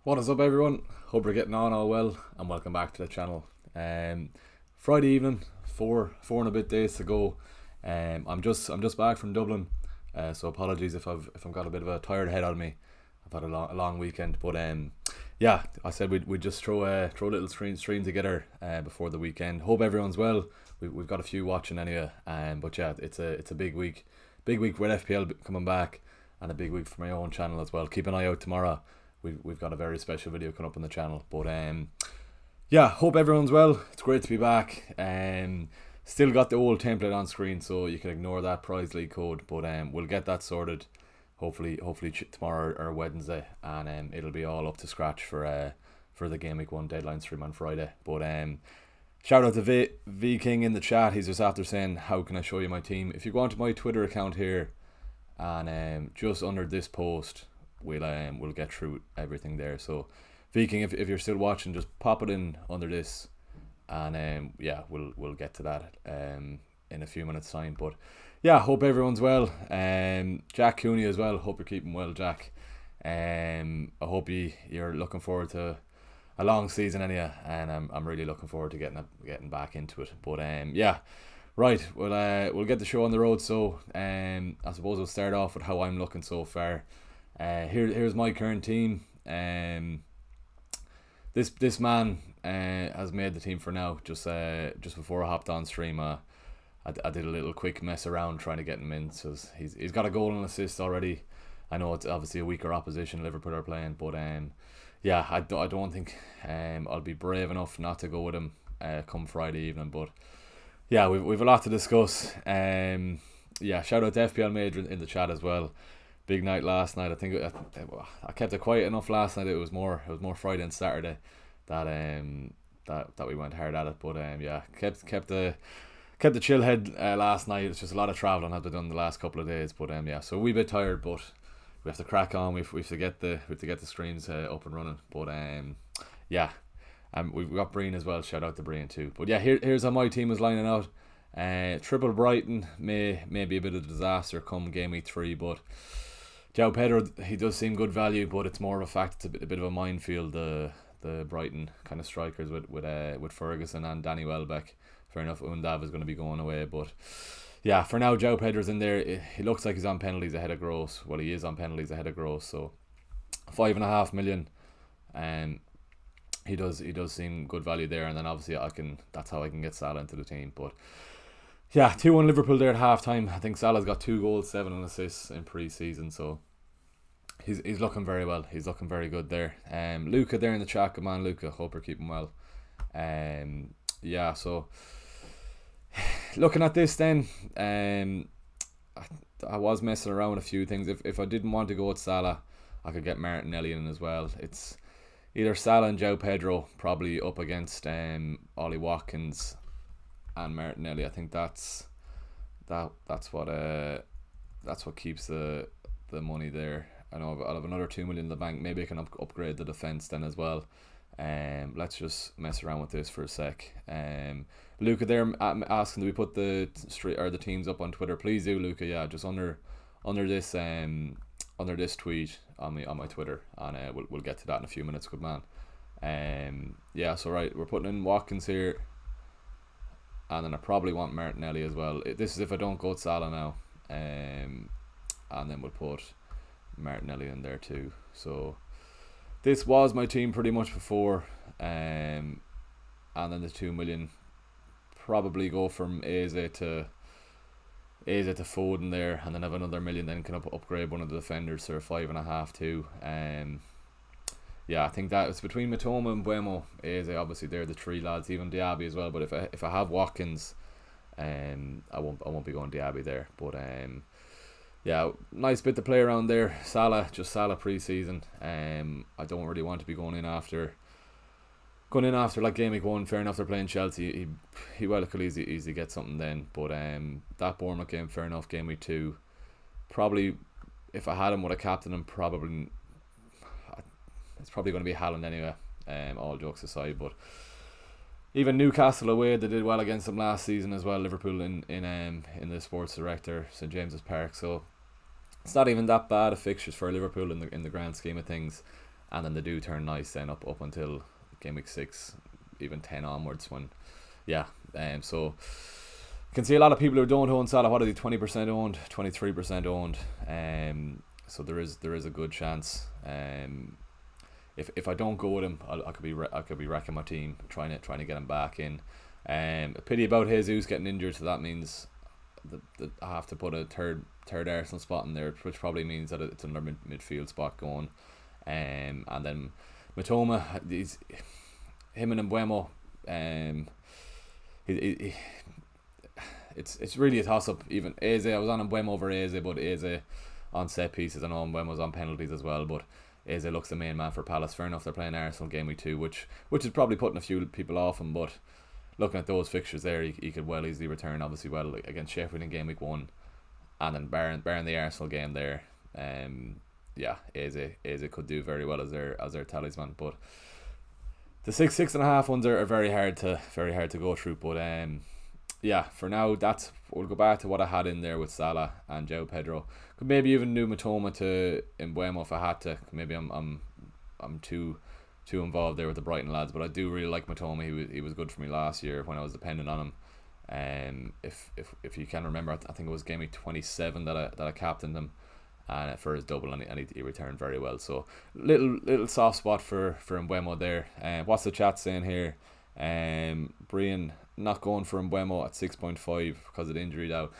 What is up, everyone? Hope you're getting on all well, and welcome back to the channel. Friday evening, four and a bit days to go. I'm just back from Dublin, so apologies if I've got a bit of a tired head on me. I've had a long weekend, but yeah, I said we'd just throw a little stream together before the weekend. Hope everyone's well. We've got a few watching anyway, but yeah, it's a big week with FPL coming back, and a big week for my own channel as well. Keep an eye out tomorrow. We've got a very special video coming up on the channel, but yeah, hope everyone's well. It's great to be back. Still got the old template on screen, so you can ignore that prize league code, but we'll get that sorted hopefully tomorrow or Wednesday, and it'll be all up to scratch for the Game Week 1 deadline stream on Friday. But shout out to V King in the chat. He's just after saying, how can I show you my team? If you go onto my Twitter account here, and just under this post, we'll get through everything there. So Viking, if you're still watching, just pop it in under this, and yeah, we'll get to that in a few minutes time. But yeah, hope everyone's well. Jack Cooney as well, hope you're keeping well, Jack. I hope you're looking forward to a long season anyhow, and I'm really looking forward to getting back into it. But yeah, right, we'll get the show on the road. So I suppose we'll start off with how I'm looking so far. Here's my current team. This man has made the team for now. Just before I hopped on stream, I did a little quick mess around trying to get him in. So he's got a goal and assist already. I know it's obviously a weaker opposition Liverpool are playing, but yeah, I don't think I'll be brave enough not to go with him come Friday evening. But yeah, we've a lot to discuss. Yeah, shout out to FPL Major in the chat as well. Big night last night. I think I kept it quiet enough last night. It was more Friday and Saturday that we went hard at it. But yeah, kept the chill head last night. It's just a lot of travelling I've done the last couple of days. But yeah, so a wee bit tired, but we have to crack on. We have to get the streams up and running. But yeah, we've got Breen as well. Shout out to Breen too. But yeah, here's how my team is lining out. Triple Brighton may be a bit of a disaster come game week 3, but João Pedro, he does seem good value, but it's more of a fact. It's a bit of a minefield. The Brighton kind of strikers with Ferguson and Danny Welbeck. Fair enough, Undav is going to be going away, but yeah, for now João Pedro's in there. He looks like he's on penalties ahead of Gross. Well, he is on penalties ahead of Gross, so 5.5 million. He does seem good value there, and then obviously that's how I can get Salah into the team. But yeah, 2-1 Liverpool there at half time. I think Salah's got 2 goals, 7 assists in pre-season, so he's looking very well. He's looking very good there. Luca there in the chat. Come on, Luca. Hope you're keeping well. Yeah, so looking at this then, I was messing around with a few things. If I didn't want to go with Salah, I could get Martinelli in as well. It's either Salah and João Pedro, probably up against Ollie Watkins and Martinelli. I think that's what keeps the money there. I know I'll have another 2 million in the bank. Maybe I can upgrade the defense then as well. Let's just mess around with this for a sec. Luca there asking, do we put the teams up on Twitter? Please do, Luca. Yeah, just under this tweet on my Twitter, and we'll get to that in a few minutes. Good man. Yeah, so right, we're putting in Watkins here, and then I probably want Martinelli as well. This is if I don't go with Salah now, and then we'll put Martinelli in there too. So this was my team pretty much before, and then the 2 million probably go from Eze to Foden there, and then have another million. Then can upgrade one of the defenders to 5.5 too. Yeah, I think that it's between Matoma and Buemo. Eze, obviously they're the 3 lads. Even Diaby as well. But if I have Watkins, I won't be going Diaby there. But yeah, nice bit to play around there. Salah pre-season. I don't really want to be going in after like game week 1. Fair enough, they're playing Chelsea. He could easily get something then. But that Bournemouth game, fair enough. Game week 2, probably if I had him, would have captain him. Probably it's probably going to be Haaland anyway. All jokes aside, but even Newcastle away, they did well against them last season as well. Liverpool in the Sports Director, St James's Park. So it's not even that bad of fixtures for Liverpool in the grand scheme of things. and then they do turn nice then up until game week 6, even 10 onwards. When so you can see a lot of people who don't own Salah. What are they? 20% owned, 23% owned. So there is a good chance. If I don't go with him, I could be wrecking my team trying to get him back in. A pity about Jesus getting injured, so that means that I have to put a third Arsenal spot in there, which probably means that it's another midfield spot going. And then Matoma, him and Mbeumo, it's really a toss up. Even Eze, I was on Mbeumo over Eze, but Eze on set pieces. I know Mbeumo's on penalties as well, but Eze looks the main man for Palace. Fair enough, they're playing Arsenal game week 2, which is probably putting a few people off him, but looking at those fixtures there, he could well easily return, obviously, well against Sheffield in game week 1, and then barring the Arsenal game there. Eze could do very well as their talisman, but the 6.5 ones are very hard to go through. But for now, we'll go back to what I had in there with Salah and João Pedro. Could maybe even do Matoma to Mbeumo if I had to. Maybe I'm too involved there with the Brighton lads, but I do really like Matoma. He was good for me last year when I was dependent on him. If you can remember, I think it was game week 27 that I captained him and for his double, and he returned very well. So little soft spot for Mbeumo there. What's the chat saying here? Brian not going for Mbeumo at 6.5 because of the injury now.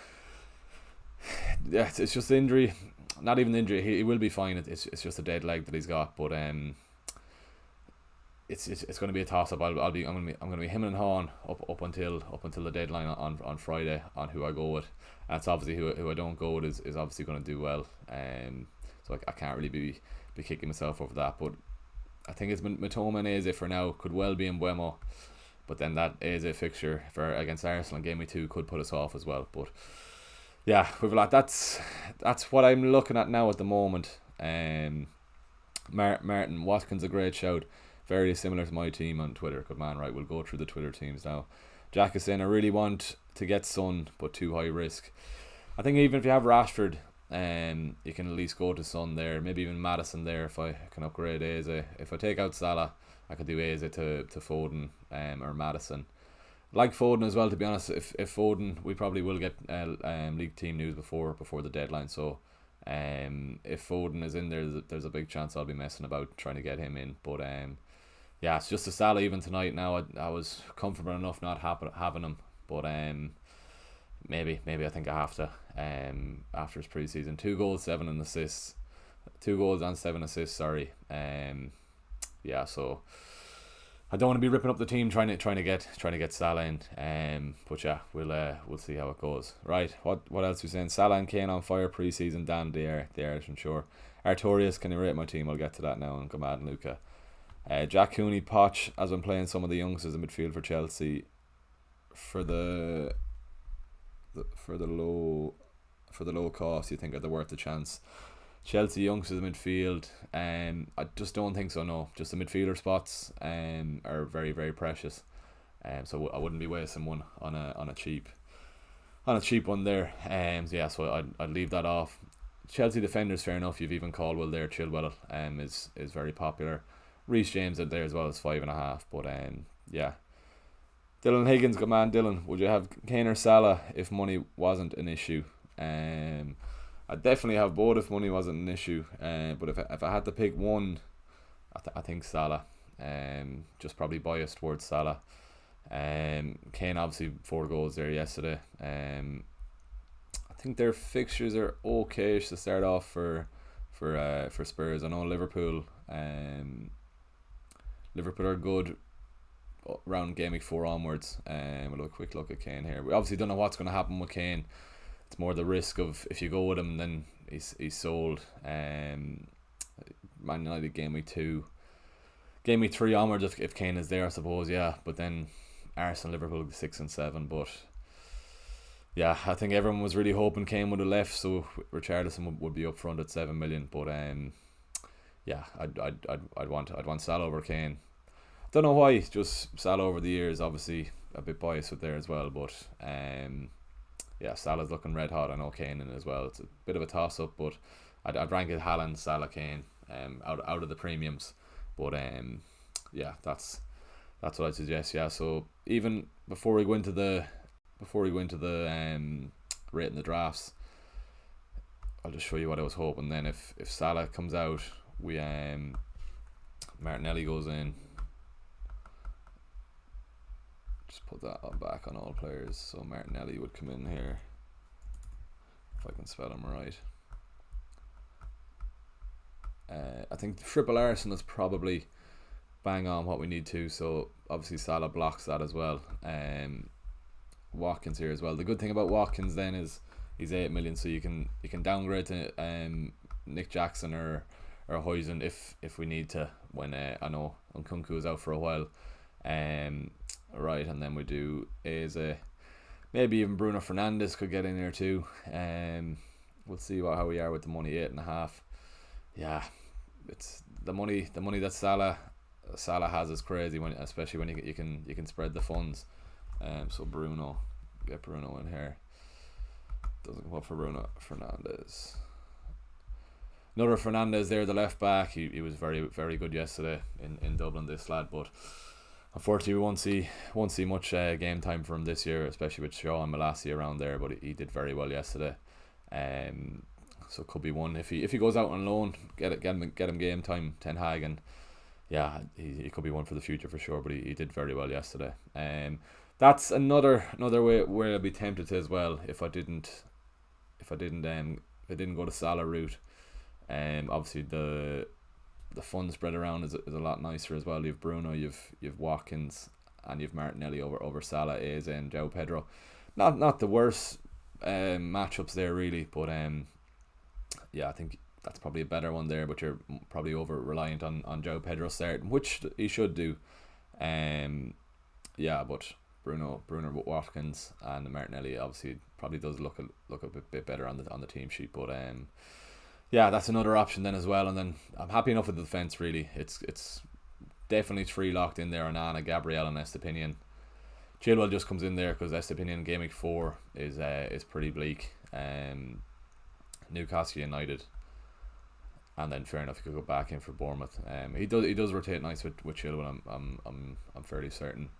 Yeah, it's just the injury. Not even the injury. He will be fine. It's just a dead leg that he's got. But it's going to be a toss up. I'm going to be him and Han up until the deadline on Friday on who I go with. That's obviously who I don't go with is obviously going to do well. So I can't really be kicking myself over that. But I think it's Matoma and Eze for now. Could well be Mbeumo, but then that Eze fixture for against Arsenal in game week 2 could put us off as well. But yeah, we've a lot. That's what I'm looking at now at the moment. Martin Watkins, a great shout. Very similar to my team on Twitter. Good man, right? We'll go through the Twitter teams now. Jack is saying, I really want to get Son, but too high risk. I think even if you have Rashford, you can at least go to Son there. Maybe even Maddison there if I can upgrade Eze. If I take out Salah, I could do Eze to Foden or Maddison. Like Foden as well, to be honest. If Foden, we probably will get league team news before the deadline. So if Foden is in there, there's a big chance I'll be messing about trying to get him in. But it's just a Salah even tonight. Now I was comfortable enough not having him, but maybe I think I have to. After his pre-season, 2 goals, 7 assists, 2 goals and 7 assists. Sorry. So I don't want to be ripping up the team trying to get Salah in. But yeah, we'll see how it goes. Right. What else are we saying? Salah and Kane on fire pre-season. Dan, they are, I'm sure. Artorias, can you rate my team? I'll get to that now. And Gamad and Luca. Jack Cooney, Poch, as I'm playing some of the youngsters in midfield for Chelsea for the low cost, you think are they worth the chance? Chelsea youngsters in midfield, I just don't think so. No, just the midfielder spots are very, very precious. So I wouldn't be wasting one on a cheap one there. So I'd leave that off. Chelsea defenders, fair enough. You've even Caldwell there. Chilwell is very popular. Reece James out there as well as 5.5. But Dylan Higgins, good man. Dylan, would you have Kane or Salah if money wasn't an issue? I'd definitely have both if money wasn't an issue. But if I had to pick one, I think Salah. Just probably biased towards Salah. Kane obviously 4 goals there yesterday. I think their fixtures are okay to start off for Spurs. I know Liverpool are good around game week 4 onwards. We'll have a quick look at Kane here. We obviously don't know what's going to happen with Kane. It's more the risk of if you go with him, then he's sold. Man United game week 2, game week 3 onwards if Kane is there, I suppose. Yeah, but then Arsenal, Liverpool 6 and 7. But yeah, I think everyone was really hoping Kane would have left, so Richarlison would be up front at 7 million. But I'd want Salah over Kane. Don't know why, just Salah over the years, obviously a bit biased with there as well, but Salah's looking red hot. I know Kane in as well. It's a bit of a toss up, but I'd rank it Haaland, Salah, Kane out of the premiums. But yeah, that's what I'd suggest. Yeah, so even before we go into the rating the drafts, I'll just show you what I was hoping. Then if Salah comes out, we Martinelli goes in. Just put that back on all players. So Martinelli would come in here, if I can spell him right. I think triple Arsenal is probably bang on what we need to. So obviously Salah blocks that as well. Watkins here as well. The good thing about Watkins then is he's 8 million, so you can downgrade to Nick Jackson or Huijsen if we need to. When I know Nkunku is out for a while. Right, and then we do Eze. Maybe even Bruno Fernandes could get in there too. We'll see how we are with the money. 8.5. Yeah, it's the money that Salah has is crazy, especially when you can spread the funds. So get Bruno in here. Doesn't come up for Bruno Fernandes. Another Fernandes there, the left back. He was very, very good yesterday in Dublin, this lad, but unfortunately we won't see much game time for him this year, especially with Shaw and Malassi around there. But he did very well yesterday. So it could be one if he goes out on loan, get him game time, Ten Hag, and yeah, he could be one for the future for sure. But he did very well yesterday. That's another way where I'd be tempted to as well if I didn't go the Salah route. Obviously the fund spread around is a lot nicer as well. You've Bruno, you've Watkins, and you've Martinelli over Salah, Eze, and João Pedro. Not the worst matchups there really, but yeah, I think that's probably a better one there. But you're probably over reliant on João Pedro starting, which he should do. Yeah, but Bruno Watkins and Martinelli obviously probably does look a bit better on the team sheet, but yeah, that's another option then as well. And then I'm happy enough with the defence really. It's definitely 3 locked in there: Onana, Gabriel, and Estepinian. Chilwell just comes in there because Estepinian GAMEWEEK 4 is pretty bleak. Newcastle United, and then fair enough, he could go back in for Bournemouth. He does rotate nice with Chilwell. I'm fairly certain.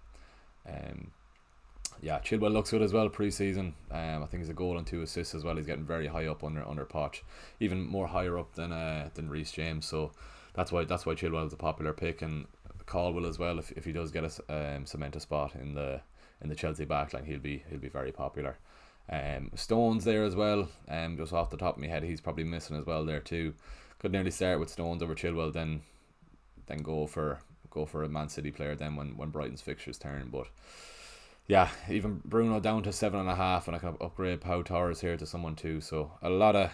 Yeah, Chilwell looks good as well pre-season. I think he's a goal and 2 assists as well. He's getting very high up under Poch, even more higher up than Reece James. So that's why Chilwell is a popular pick, and Caldwell as well. If he does get a cement a spot in the Chelsea backline, he'll be very popular. Stones there as well. Just off the top of my head, he's probably missing as well there too. Could nearly start with Stones over Chilwell, then go for a Man City player then when Brighton's fixtures turn. But yeah, even Bruno down to 7.5, and I can upgrade Pau Torres here to someone too. So a lot of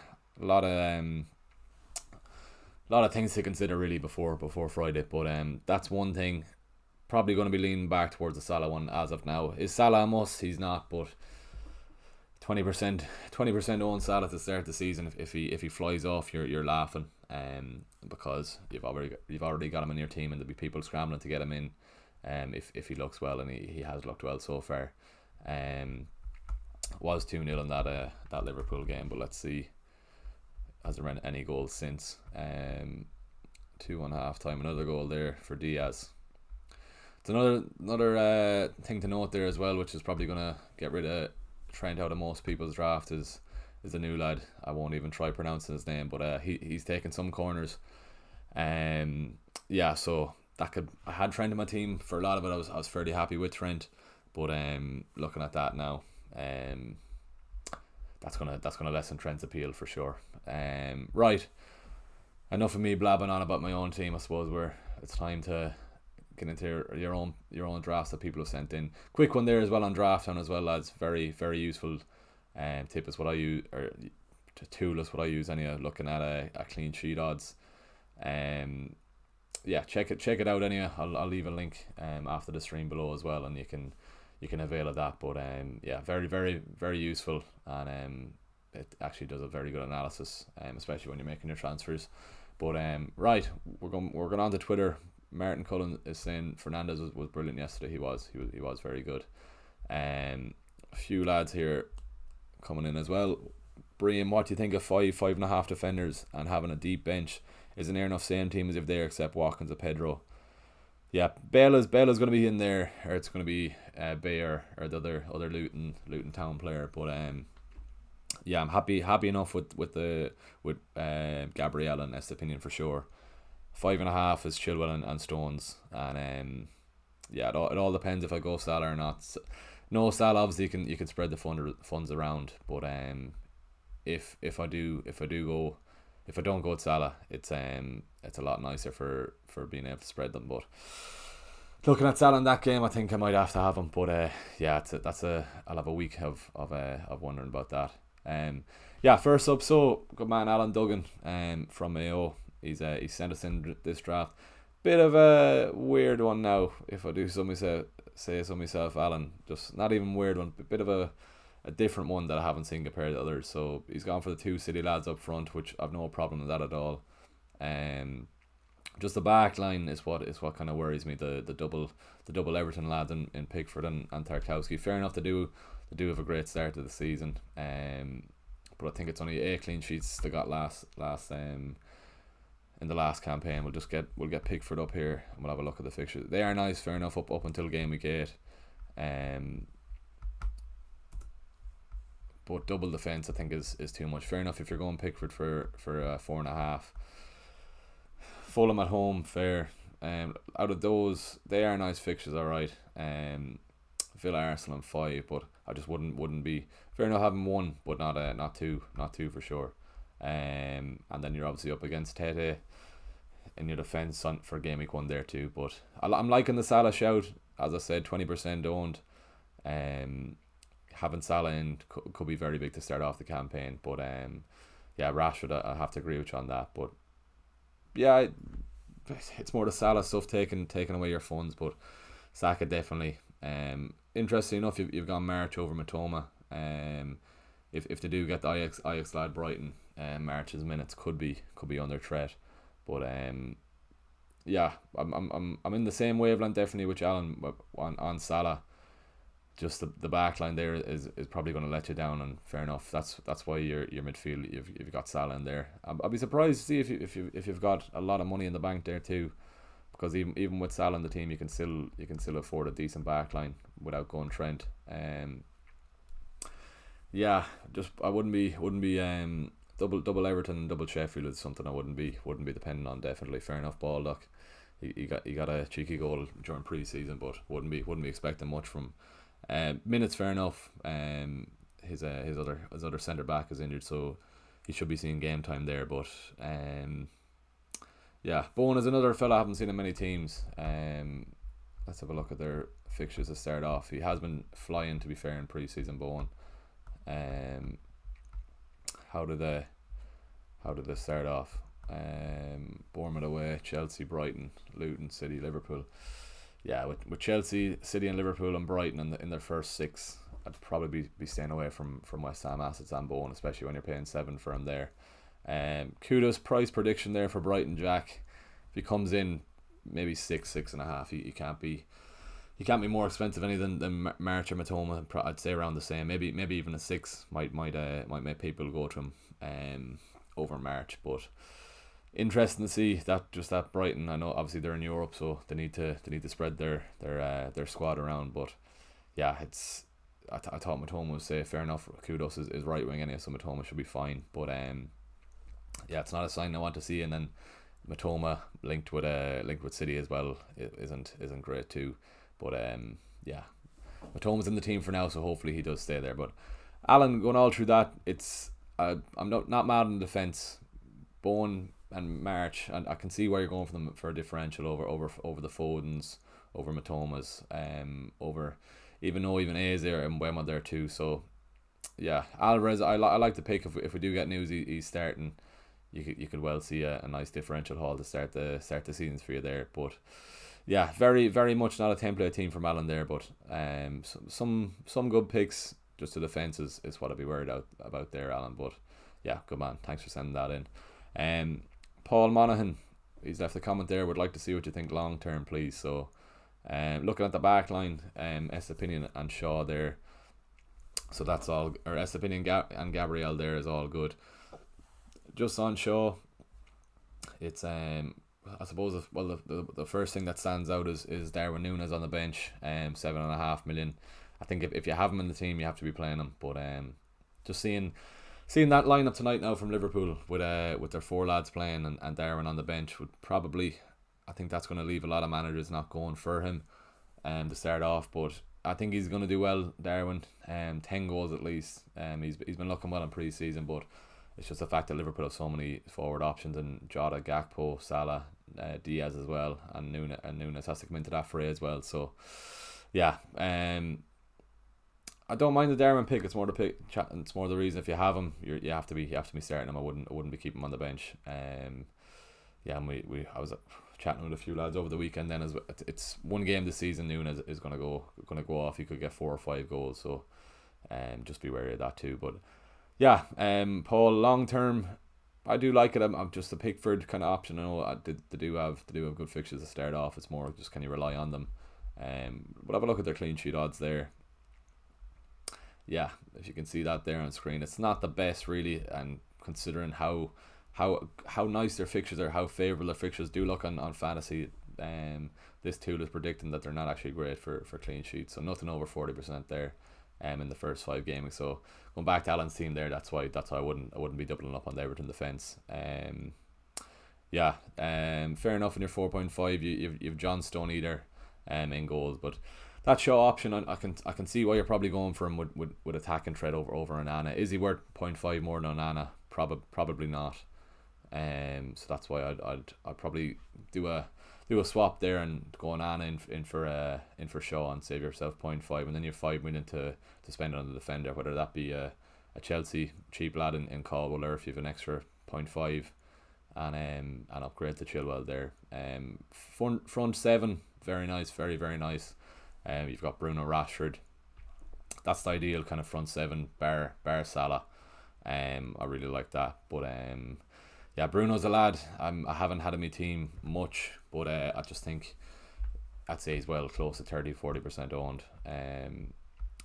things to consider really before Friday. But that's one thing. Probably going to be leaning back towards the Salah one as of now. Is Salah a must? He's not, but 20% own Salah to start the season. If he flies off, you're laughing. Because you've already got him in your team, and there'll be people scrambling to get him in. If he looks well, and he has looked well so far. Was 2-0 in that Liverpool game, but let's see, has there been any goals since? 2 on half time. Another goal there for Diaz. It's another thing to note there as well, which is probably gonna get rid of Trent out of most people's draft, is a new lad. I won't even try pronouncing his name, but he's taken some corners. Yeah, so I had Trent in my team for a lot of it. I was fairly happy with Trent, but looking at that now, that's gonna lessen Trent's appeal for sure. Right, enough of me blabbing on about my own team. I suppose it's time to get into your own drafts that people have sent in. Quick one there as well on Draft Town as well, lads. Very, very useful tip is what I use, or tool is what I use anyway, looking at a clean sheet odds. Yeah, check it out anyway. I'll leave a link after the stream below as well, and you can avail of that. But yeah, very, very, very useful, and it actually does a very good analysis, especially when you're making your transfers. But right, we're going on to Twitter. Martin Cullen is saying Fernandes was brilliant yesterday. He was very good. A few lads here coming in as well. Brian, what do you think of 5.5 defenders and having a deep bench? is a near enough same team as if they accept Watkins or Pedro. Yeah, Bale's going to be in there, or it's going to be Bayer or the other Luton Town player. But yeah, I'm happy enough with Gabriel and Estepinian for sure. 5.5 is Chilwell and Stones, and yeah, it all depends if I go Salah or not. No, Salah obviously you can spread the funds around, but if I don't go with Salah, it's a lot nicer for being able to spread them. But looking at Salah in that game, I think I might have to have him. But yeah, I'll have a week of wondering about that. Yeah, first up, so good man Alan Duggan from Mayo. He sent us in this draft. Bit of a weird one now, if I do say so myself, Alan. Just not even weird one, but bit of a different one that I haven't seen compared to others. So he's gone for the 2 City lads up front, which I've no problem with that at all. Just the back line is what kind of worries me. The double Everton lads in Pickford and Tarkowski. Fair enough, they do have a great start to the season. But I think it's only 8 clean sheets they got last in the last campaign. We'll get Pickford up here and we'll have a look at the fixtures. They are nice, fair enough, up until game week 8. But double defence I think is too much. Fair enough if you're going Pickford for 4.5. Fulham at home, fair. Out of those, they are nice fixtures, alright. Villa, Arsenal and 5, but I just wouldn't be fair enough having 1, but not two for sure. And then you're obviously up against Tete in your defence for game week 1 there too. But I'm liking the Salah shout. As I said, 20% owned. Having Salah in could be very big to start off the campaign. But yeah, Rashford, I have to agree with you on that. But yeah, it's more the Salah stuff taking away your funds. But Saka definitely. Interesting enough, you've gone March over Matoma. If they do get the Ajax lad Brighton, March's minutes could be under threat. But yeah, I'm in the same wavelength definitely with Alan on Salah. Just the back line there is probably going to let you down, and fair enough. That's why your midfield you've got Salah in there. I'll be surprised to see if you've got a lot of money in the bank there too, because even with Salah in the team, you can still afford a decent back line without going Trent. Yeah, just I wouldn't be double Everton and double Sheffield is something I wouldn't be depending on. Definitely, fair enough. Baldock, he got a cheeky goal during pre-season, but wouldn't be expecting much from. Minutes, fair enough. His other centre back is injured, so he should be seeing game time there. But yeah, Bowen is another fella I haven't seen in many teams. Let's have a look at their fixtures to start off. He has been flying, to be fair, in pre-season. Bowen. How did they start off? Bournemouth away, Chelsea, Brighton, Luton, City, Liverpool. Yeah, with Chelsea, City and Liverpool and Brighton in their first 6, I'd probably be staying away from West Ham assets and Bowen, especially when you're paying 7 for him there. Kudos price prediction there for Brighton Jack. If he comes in maybe 6.5, he can't be more expensive any than March or Matoma. I'd say around the same. Maybe even a 6 might make people go to him over March. But interesting to see that Brighton. I know obviously they're in Europe, so they need to spread their squad around. But yeah, I thought Matoma was safe. Fair enough. Kudos is right wing anyway, so Matoma should be fine. But yeah, it's not a sign I want to see. And then Matoma linked with City as well isn't great too. But yeah, Matoma's in the team for now, so hopefully he does stay there. But Alan, going all through that, I'm not mad in defence. Bowen and March, and I can see where you're going for them for a differential over the Fodens, over Matomas, over even Eze there and Wema there too. So yeah, Alvarez, I like the pick. If we do get news he's starting, you could well see a nice differential haul to start the seasons for you there. But yeah, very very much not a template team from Alan there, but some good picks. Just the defence is what I'd be worried about there, Alan. But yeah, good man. Thanks for sending that in. Paul Monaghan, he's left a comment there. Would like to see what you think long term, please. So, looking at the back line, Estepinian and Shaw there. So that's all. Or Estepinian and Gabriel there is all good. Just on Shaw, it's I suppose the first thing that stands out is Darwin Núñez on the bench, 7.5 million. I think if you have him in the team, you have to be playing him. But just seeing that lineup tonight now from Liverpool with their four lads playing and Darwin on the bench would probably, I think that's going to leave a lot of managers not going for him to start off. But I think he's going to do well, Darwin. 10 goals at least. He's been looking well in pre-season, but it's just the fact that Liverpool have so many forward options, and Jota, Gakpo, Salah, Diaz as well, and Núñez has to come into that fray as well. So yeah, I don't mind the Darwin pick. It's more It's more the reason if you have him, you have to be starting him. I wouldn't be keeping him on the bench. Yeah, and I was chatting with a few lads over the weekend. Then as well, it's one game this season. Núñez is gonna go off. He could get 4 or 5 goals. So just be wary of that too. But yeah, Paul, long term, I do like it. I'm just a Pickford kind of option. I know they do have good fixtures to start off. It's more just can you rely on them. But have a look at their clean sheet odds there. Yeah, if you can see that there on screen, it's not the best really, and considering how nice their fixtures are, how favourable their fixtures do look on fantasy, this tool is predicting that they're not actually great for clean sheets. So nothing over 40% there in the first 5 gaming. So going back to Alan's team there, that's why I wouldn't be doubling up on the Everton defence. Yeah, fair enough in your 4.5. You've John Stoney there in goals, but that Shaw option, I can see why you're probably going for him with attacking threat over Onana. Is he worth 0.5 more than Onana? Probably not. So that's why I'd probably do a swap there and go Onana in for Shaw and save yourself 0.5, and then you have 5 million to spend on the defender, whether that be a Chelsea cheap lad in Caldwell, or if you have an extra 0.5 and upgrade to Chilwell there. Front 7, very nice, very very nice. You've got Bruno, Rashford. That's the ideal kind of front 7 bar Salah. I really like that. But yeah, Bruno's a lad. I haven't had him in my team much, but I just think I'd say he's well close to 30-40% owned.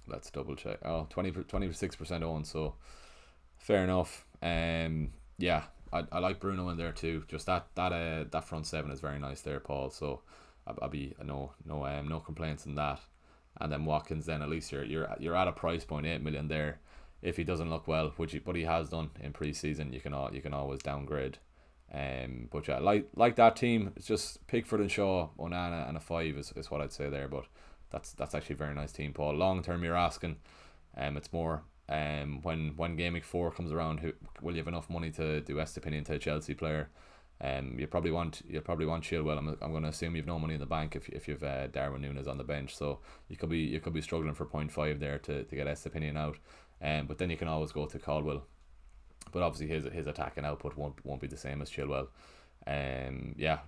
Let's double check. 26% owned, so fair enough. Yeah, I like Bruno in there too. Just that front 7 is very nice there, Paul. So I'll be no complaints in that. And then Watkins, then at least you're at a price point, 8 million there. If he doesn't look well, but he has done in pre-season, you can always downgrade. But yeah, like that team, it's just Pickford and Shaw, Onana and a 5 is what I'd say there. But that's actually a very nice team, Paul. Long term, you're asking, it's more when GAMEWEEK 4 comes around, will you have enough money to do Estepinian to a Chelsea player? You probably want Chilwell. I'm going to assume you've no money in the bank if you've Darwin Núñez on the bench, so you could be struggling for 0.5 there to get Estepinian out. But then you can always go to Caldwell. But obviously his attacking output won't be the same as Chilwell. Yeah,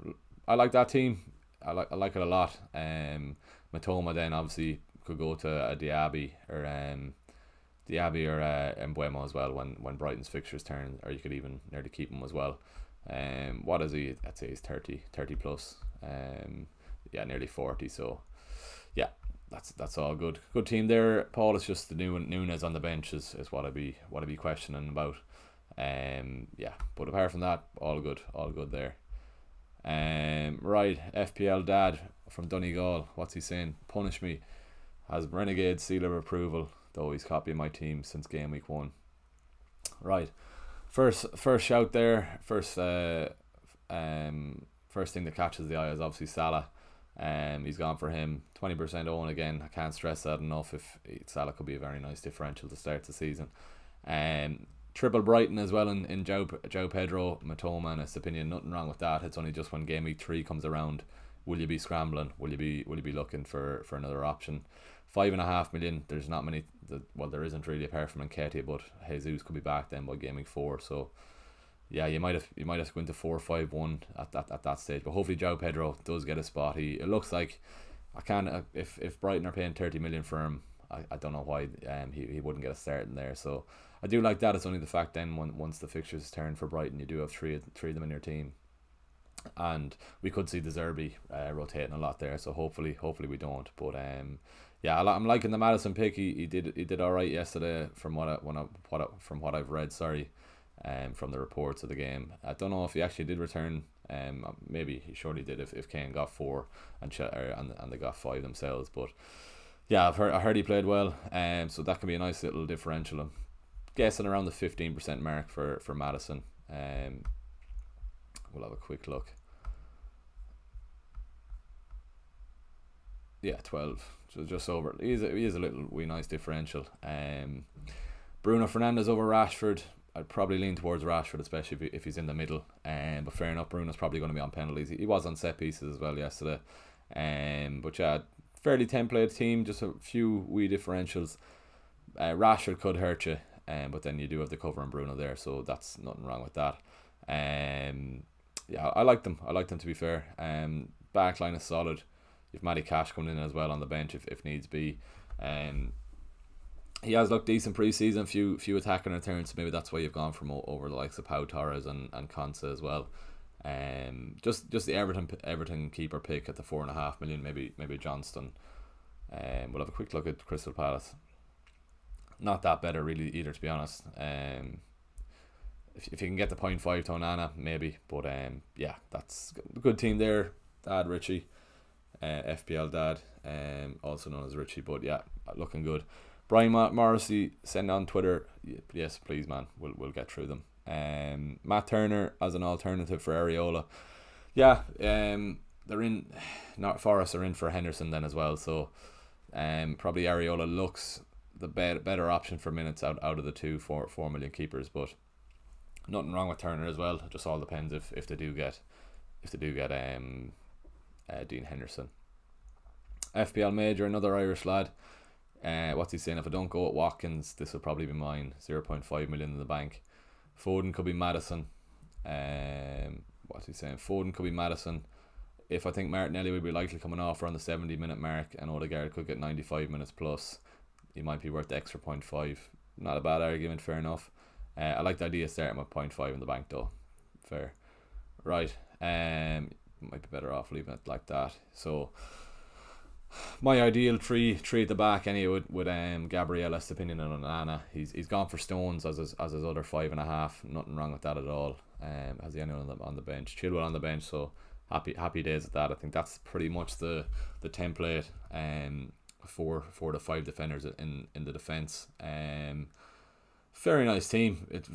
I like that team. I like it a lot. Matoma then obviously could go to a Diaby or Mbeumo as well when Brighton's fixtures turn, or you could even nearly keep him as well. What is he? I'd say he's 30 plus. Yeah, nearly 40. So yeah, that's all good. Good team there, Paul. It's just the new Núñez on the bench is what I'd be questioning about. Yeah, but apart from that, all good there. Right, FPL Dad from Donegal. What's he saying? Punish me. Has Renegade seal of approval, though he's copying my team since GAMEWEEK 1. Right. First shout there. First thing that catches the eye is obviously Salah. He's gone for him. 20% own again. I can't stress that enough. If Salah could be a very nice differential to start the season. Triple Brighton as well in João Pedro, Matoma and Estepinian. Nothing wrong with that. It's only just when GAMEWEEK 3 comes around, will you be scrambling? Will you be looking for another option? 5.5 million. There's not many. Well, there isn't really apart from Nketiah, but Jesus could be back then by GAMEWEEK 4. So yeah, you might have to go into 4-5-1 at that stage. But hopefully João Pedro does get a spot. It looks like if Brighton are paying 30 million for him, I don't know why he wouldn't get a start in there. So I do like that. It's only the fact then once the fixtures turn for Brighton, you do have three of them in your team, and we could see the Zerbi rotating a lot there. So hopefully we don't. But yeah, I'm liking the Maddison pick. He did all right yesterday from what I've read. Sorry. from the reports of the game. I don't know if he actually did return. Maybe he surely did if Kane got 4 and they got 5 themselves. But yeah, I heard he played well. So that can be a nice little differential. I'm guessing around the 15% mark for Maddison. We'll have a quick look. Yeah, 12. So just over. He is a little wee nice differential. Bruno Fernandes over Rashford. I'd probably lean towards Rashford, especially if he's in the middle. But fair enough, Bruno's probably going to be on penalties. He was on set pieces as well yesterday. But yeah, fairly template team. Just a few wee differentials. Rashford could hurt you, but then you do have the cover on Bruno there, so that's nothing wrong with that. Yeah, I like them. I like them, to be fair. Backline is solid. You've Matty Cash coming in as well on the bench if needs be. He has looked decent pre-season, few attacking returns, so maybe that's why you've gone from over the likes of Pau Torres and Konsa as well. Just the Everton keeper pick at the 4.5 million, maybe Johnston. We'll have a quick look at Crystal Palace. Not that better really either, to be honest. If you can get the 0.5 to Onana, maybe, but yeah, that's a good team there. Dad Richie, FPL Dad, also known as Richie, but yeah, looking good. Brian Morrissey, send on Twitter. Yes, please, man. We'll get through them. Matt Turner as an alternative for Areola. Yeah, they're in. Not Forest are in for Henderson then as well. So, probably Areola looks the better option for minutes out of the 4 million keepers. But nothing wrong with Turner as well. It just all depends if they do get Dean Henderson. FPL Major, another Irish lad. What's he saying? If I don't go at Watkins, this will probably be mine. 0.5 million in the bank. Foden could be Maddison. What's he saying? Foden could be Maddison. If I think Martinelli will be likely coming off around the 70-minute mark, and Odegaard could get 95 minutes plus, he might be worth the extra 0.5. Not a bad argument, fair enough. I like the idea of starting with 0.5 in the bank though. Fair. Right. Might be better off leaving it like that. So my ideal three at the back anyway with Gabriel Estepinian and Onana. He's gone for Stones as his other 5.5. Nothing wrong with that at all. Has he anyone on the bench? Chilwell on the bench, so happy days at that. I think that's pretty much the template for 4 to 5 defenders in the defence. Very nice team. It's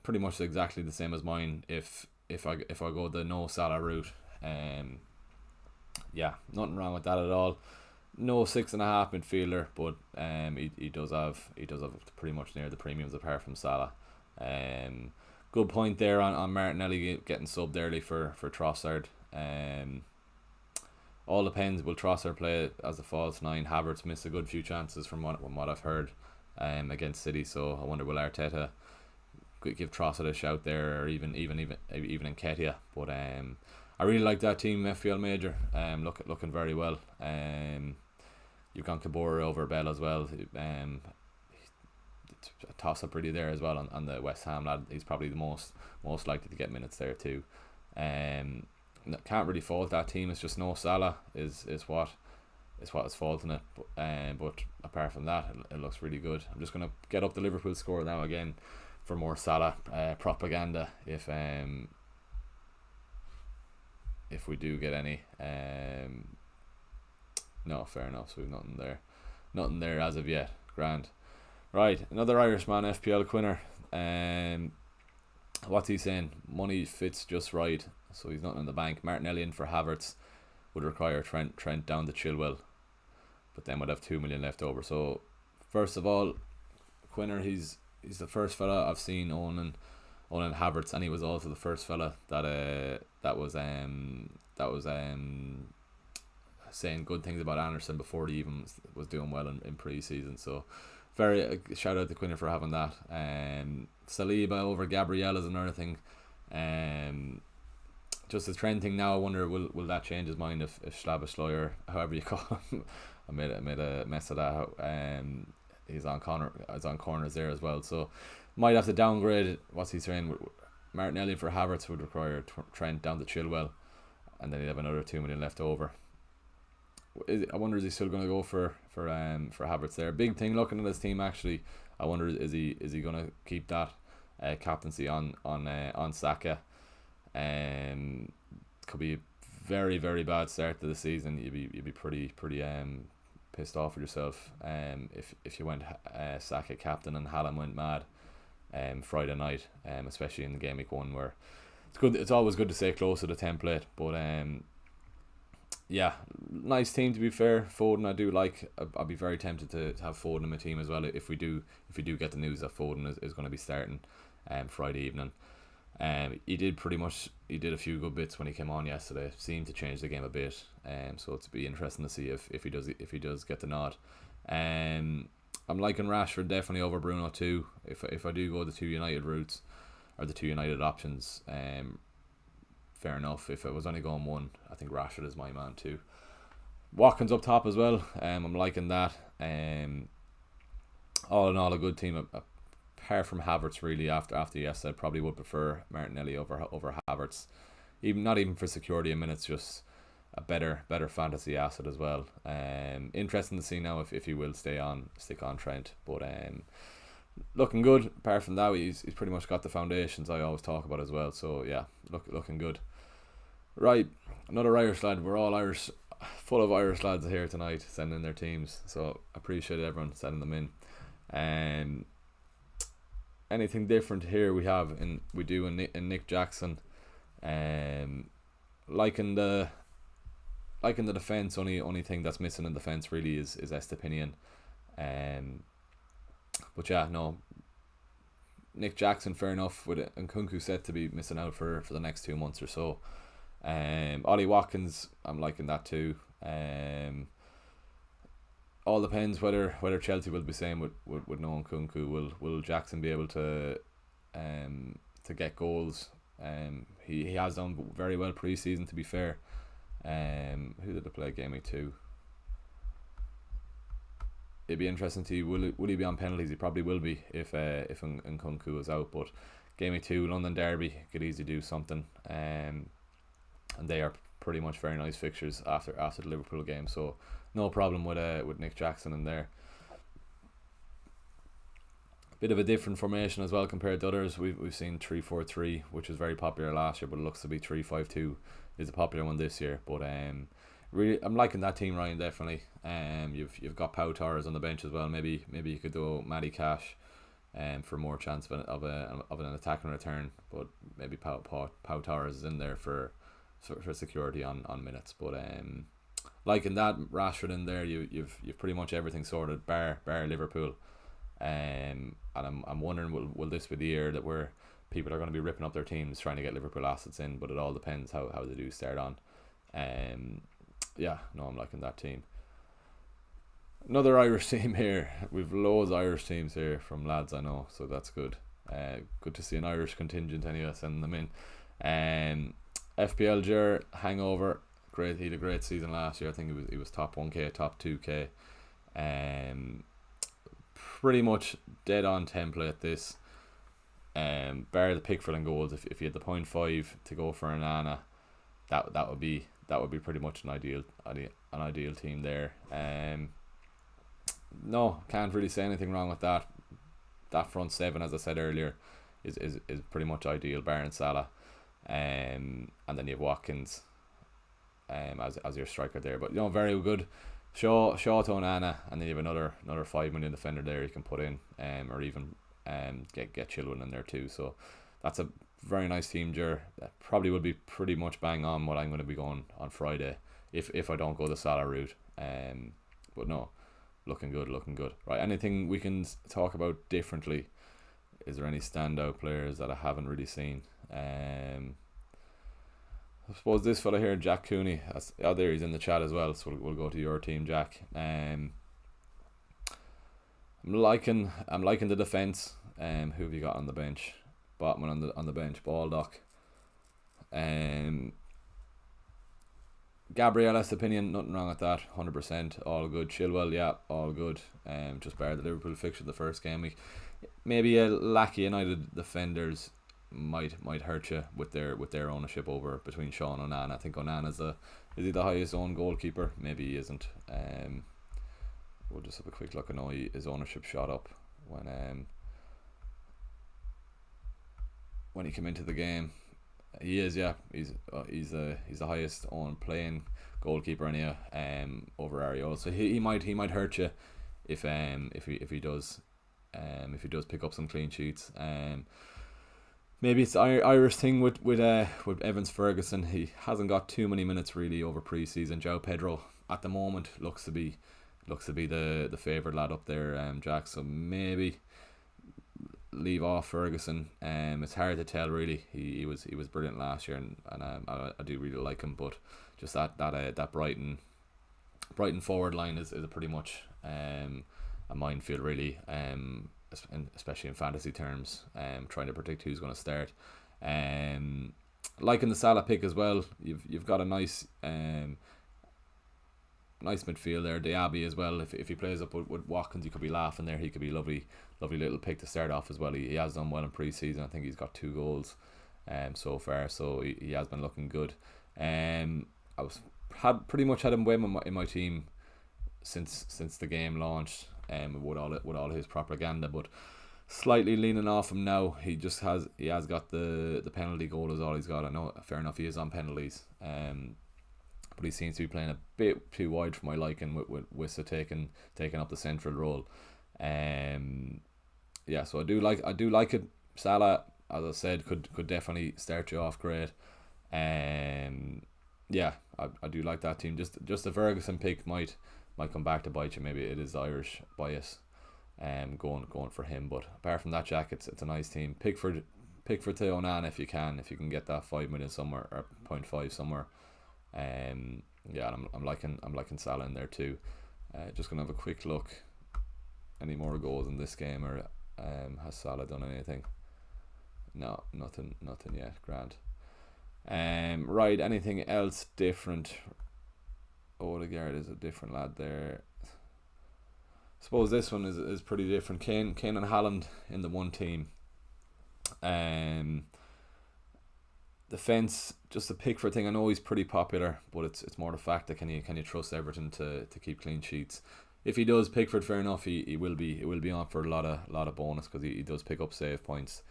pretty much exactly the same as mine if I go the no Salah route. Yeah, nothing wrong with that at all. No 6.5 midfielder, but he does have pretty much near the premiums apart from Salah. Good point there on Martinelli getting subbed early for Trossard. All depends. Will Trossard play as a false 9? Havertz missed a good few chances from what I've heard against City, so I wonder will Arteta give Trossard a shout there, or even Nketiah. But I really like that team, FPL Major. Looking very well. You've gone Kabora over Bell as well. A toss up pretty there as well on the West Ham lad. He's probably the most likely to get minutes there too. Can't really fault that team. It's just no Salah is what is faulting it. But apart from that, it looks really good. I'm just gonna get up the Liverpool score now again for more Salah propaganda if we do get any. No, fair enough. So we've nothing there as of yet. Grand. Right, another Irishman, FPL Quinner. What's he saying? Money fits just right, so he's not in the bank. Martinelli in for Havertz would require Trent down to Chilwell, but then would have 2 million left over. So first of all, Quinner, he's the first fella I've seen owning Havertz, and he was also the first fella that was saying good things about Anderson before he even was doing well in pre-season. So very shout out to Quinner for having that. Saliba over Gabriel is another thing. Just a trend thing now. I wonder will that change his mind if Schlabberschleuer, however you call him, I made a mess of that. He's on corners there as well, so might have to downgrade. What's he saying? Martinelli for Havertz would require Trent down to Chilwell, and then he'd have another 2 million left over. I wonder is he still going to go for Havertz there? Big thing looking at his team actually. I wonder is he going to keep that captaincy on Saka. Could be a very, very bad start to the season. You'd be pretty pissed off with yourself if you went Saka captain and Haaland went mad Friday night, especially in the game week 1 where it's always good to stay close to the template, but yeah, nice team to be fair. Foden I do like. I'll be very tempted to have Foden in my team as well if we do get the news that Foden is going to be starting Friday evening. He did a few good bits when he came on yesterday. Seemed to change the game a bit. So it's be interesting to see if he does get the nod. I'm liking Rashford definitely over Bruno too. If I do go the 2 United routes or the 2 United options, fair enough. If it was only going one, I think Rashford is my man too. Watkins up top as well. I'm liking that. All in all, a good team. Apart from Havertz, really, after yesterday, I probably would prefer Martinelli over Havertz. Not even for security in minutes, just a better fantasy asset as well. Interesting to see now if he will stick on Trent, but looking good. Apart from that, he's pretty much got the foundations I always talk about as well. So yeah, looking good. Right, another Irish lad. We're all Irish, full of Irish lads here tonight sending their teams. So appreciate everyone sending them in. Anything different here we do in Nick Jackson. Liking the defence. Only thing that's missing in defence really is Estepinian. But yeah, no, Nick Jackson, fair enough, with it, and Nkunku set to be missing out for the next 2 months or so. Ollie Watkins, I'm liking that too. All depends whether Chelsea will be saying with no Nkunku, will Jackson be able to get goals? He has done very well pre-season, to be fair. Who did they play game week 2? It'd be interesting to see, will he be on penalties? He probably will be if Nkunku is out. But game week 2, London Derby, could easily do something. And they are pretty much very nice fixtures after the Liverpool game. So no problem with Nick Jackson in there. Bit of a different formation as well compared to others. We've seen 3-4-3, which was very popular last year, but it looks to be 3-5-2 is a popular one this year. But really, I'm liking that team, Ryan, definitely. You've got Pau Torres on the bench as well. Maybe you could do Matty Cash, for more chance of an attacking return. But maybe Pau Torres is in there for security on minutes. But liking that, Rashford in there. You've pretty much everything sorted, bar Liverpool. And I'm wondering, will this be the year that where people are going to be ripping up their teams trying to get Liverpool assets in? But it all depends how they do start on. Yeah, no, I'm liking that team. Another Irish team here. We've loads of Irish teams here from lads I know, so that's good. Good to see an Irish contingent anyway, sending them in. FPL Ger Hangover, great. He had a great season last year. I think he was top 1k, top 2k. Pretty much dead on template this. Bar the Pickford and goals. If you had the 0.5 to go for an Anna, that would be pretty much an ideal team there. No, can't really say anything wrong with that. That front seven, as I said earlier, is pretty much ideal, barring Salah. And then you have Watkins as your striker there. But very good. Shaw to Onana, and then you have another 5 million defender there you can put in, or even get Chilwell in there too. So that's a very nice team, Ger. That probably will be pretty much bang on what I'm going to be going on Friday if I don't go the Salah route. But no, looking good. Right, anything we can talk about differently? Is there any standout players that I haven't really seen? I suppose this fella here, Jack Cooney. There he's in the chat as well. So we'll go to your team, Jack. I'm liking the defence. Who have you got on the bench? Botman on the bench. Baldock. Gabriel's opinion, nothing wrong with that. 100%, all good. Chilwell, yeah, all good. Just bar the Liverpool fixture the first game week. Maybe a lackey United defenders might hurt you with their ownership over between Sean and Onana. I think Onana's is he the highest owned goalkeeper? Maybe he isn't. We'll just have a quick look. I know his ownership shot up when when he came into the game. He is, yeah. He's the highest on playing goalkeeper anyhow, over Ariol. So he might hurt you if he does pick up some clean sheets. Maybe it's the Irish thing with Evans Ferguson. He hasn't got too many minutes really over pre-season. João Pedro at the moment looks to be the favourite lad up there, Jack. So maybe leave off Ferguson. It's hard to tell really. He was brilliant last year, and I do really like him. But just that Brighton forward line is a pretty much a minefield really. Especially in fantasy terms, trying to predict who's going to start. Liking the Salah pick as well. You've got a nice midfield there. Diaby as well. If he plays up with Watkins, you could be laughing there. He could be a lovely little pick to start off as well. He has done well in pre-season. I think he's got 2 goals so far, so he has been looking good. Had pretty much had him win in my team since the game launched, with all his propaganda, but slightly leaning off him now. He has got the penalty goal is all he's got. I know, fair enough, he is on penalties, but he seems to be playing a bit too wide for my liking, with Wissa taking up the central role. So I do like it. Salah, as I said, could definitely start you off great. I do like that team. Just the Ferguson pick might come back to bite you. Maybe it is Irish bias, going for him. But apart from that, Jack, it's a nice team. Pickford to Onana if you can get that 5 million somewhere, or 0.5 somewhere. I'm liking Salah in there too. Just gonna have a quick look. Any more goals in this game, or has Salah done anything? No, nothing yet. Grand. Right, anything else different? Odegaard is a different lad there. I suppose this one is pretty different. Kane and Haaland in the one team. Defence, just a Pickford thing. I know he's pretty popular, but it's more the fact that can you trust Everton to keep clean sheets. If he does, Pickford, fair enough, he will be on for a lot of bonus, because he does pick up save points.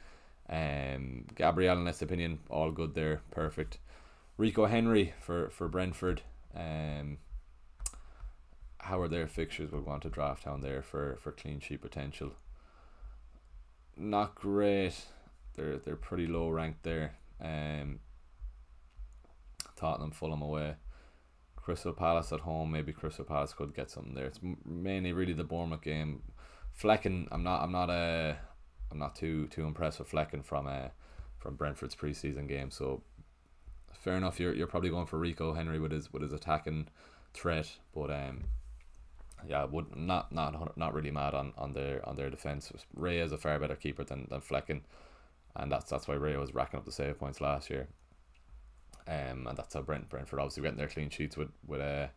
Gabriel, in this opinion, all good there, perfect. Rico Henry for Brentford. How are their fixtures? Would want to draft down there for clean sheet potential. Not great. They're pretty low ranked there. Tottenham, Fulham away. Crystal Palace at home. Maybe Crystal Palace could get something there. It's mainly really the Bournemouth game. Flecken, I'm not too impressed with Flecken from Brentford's preseason game. So fair enough. You're probably going for Rico Henry with his attacking threat, but would not really mad on their defence. Ray is a far better keeper than Flecken, and that's why Ray was racking up the save points last year. And that's how Brentford obviously getting their clean sheets with Ray.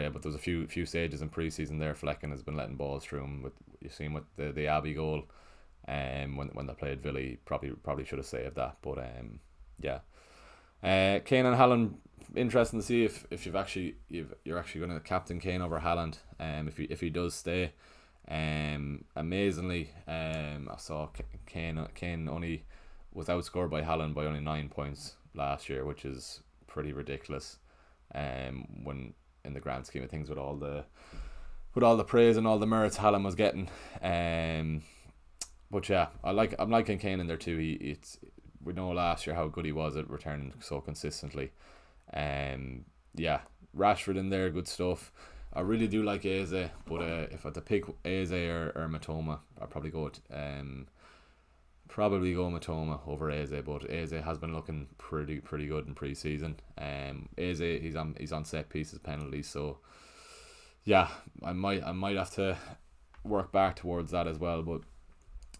But there's a few stages in pre-season there. Flecken has been letting balls through him. You've seen with the Abbey goal, when they played Villa, he probably should have saved that. But Kane and Haaland, interesting to see if you're actually going to captain Kane over Haaland. If he does stay. Amazingly, I saw Kane only was outscored by Haaland by only 9 points last year, which is pretty ridiculous. When in the grand scheme of things, with all the praise and all the merits Haaland was getting. But yeah, I'm liking Kane in there too. We know last year how good he was at returning so consistently. Rashford in there, good stuff. I really do like Eze, but if I had to pick Eze or Matoma, I'd probably go Matoma over Eze. But Eze has been looking pretty good in pre-season. Eze, he's on set pieces, penalties, so yeah, I might have to work back towards that as well. But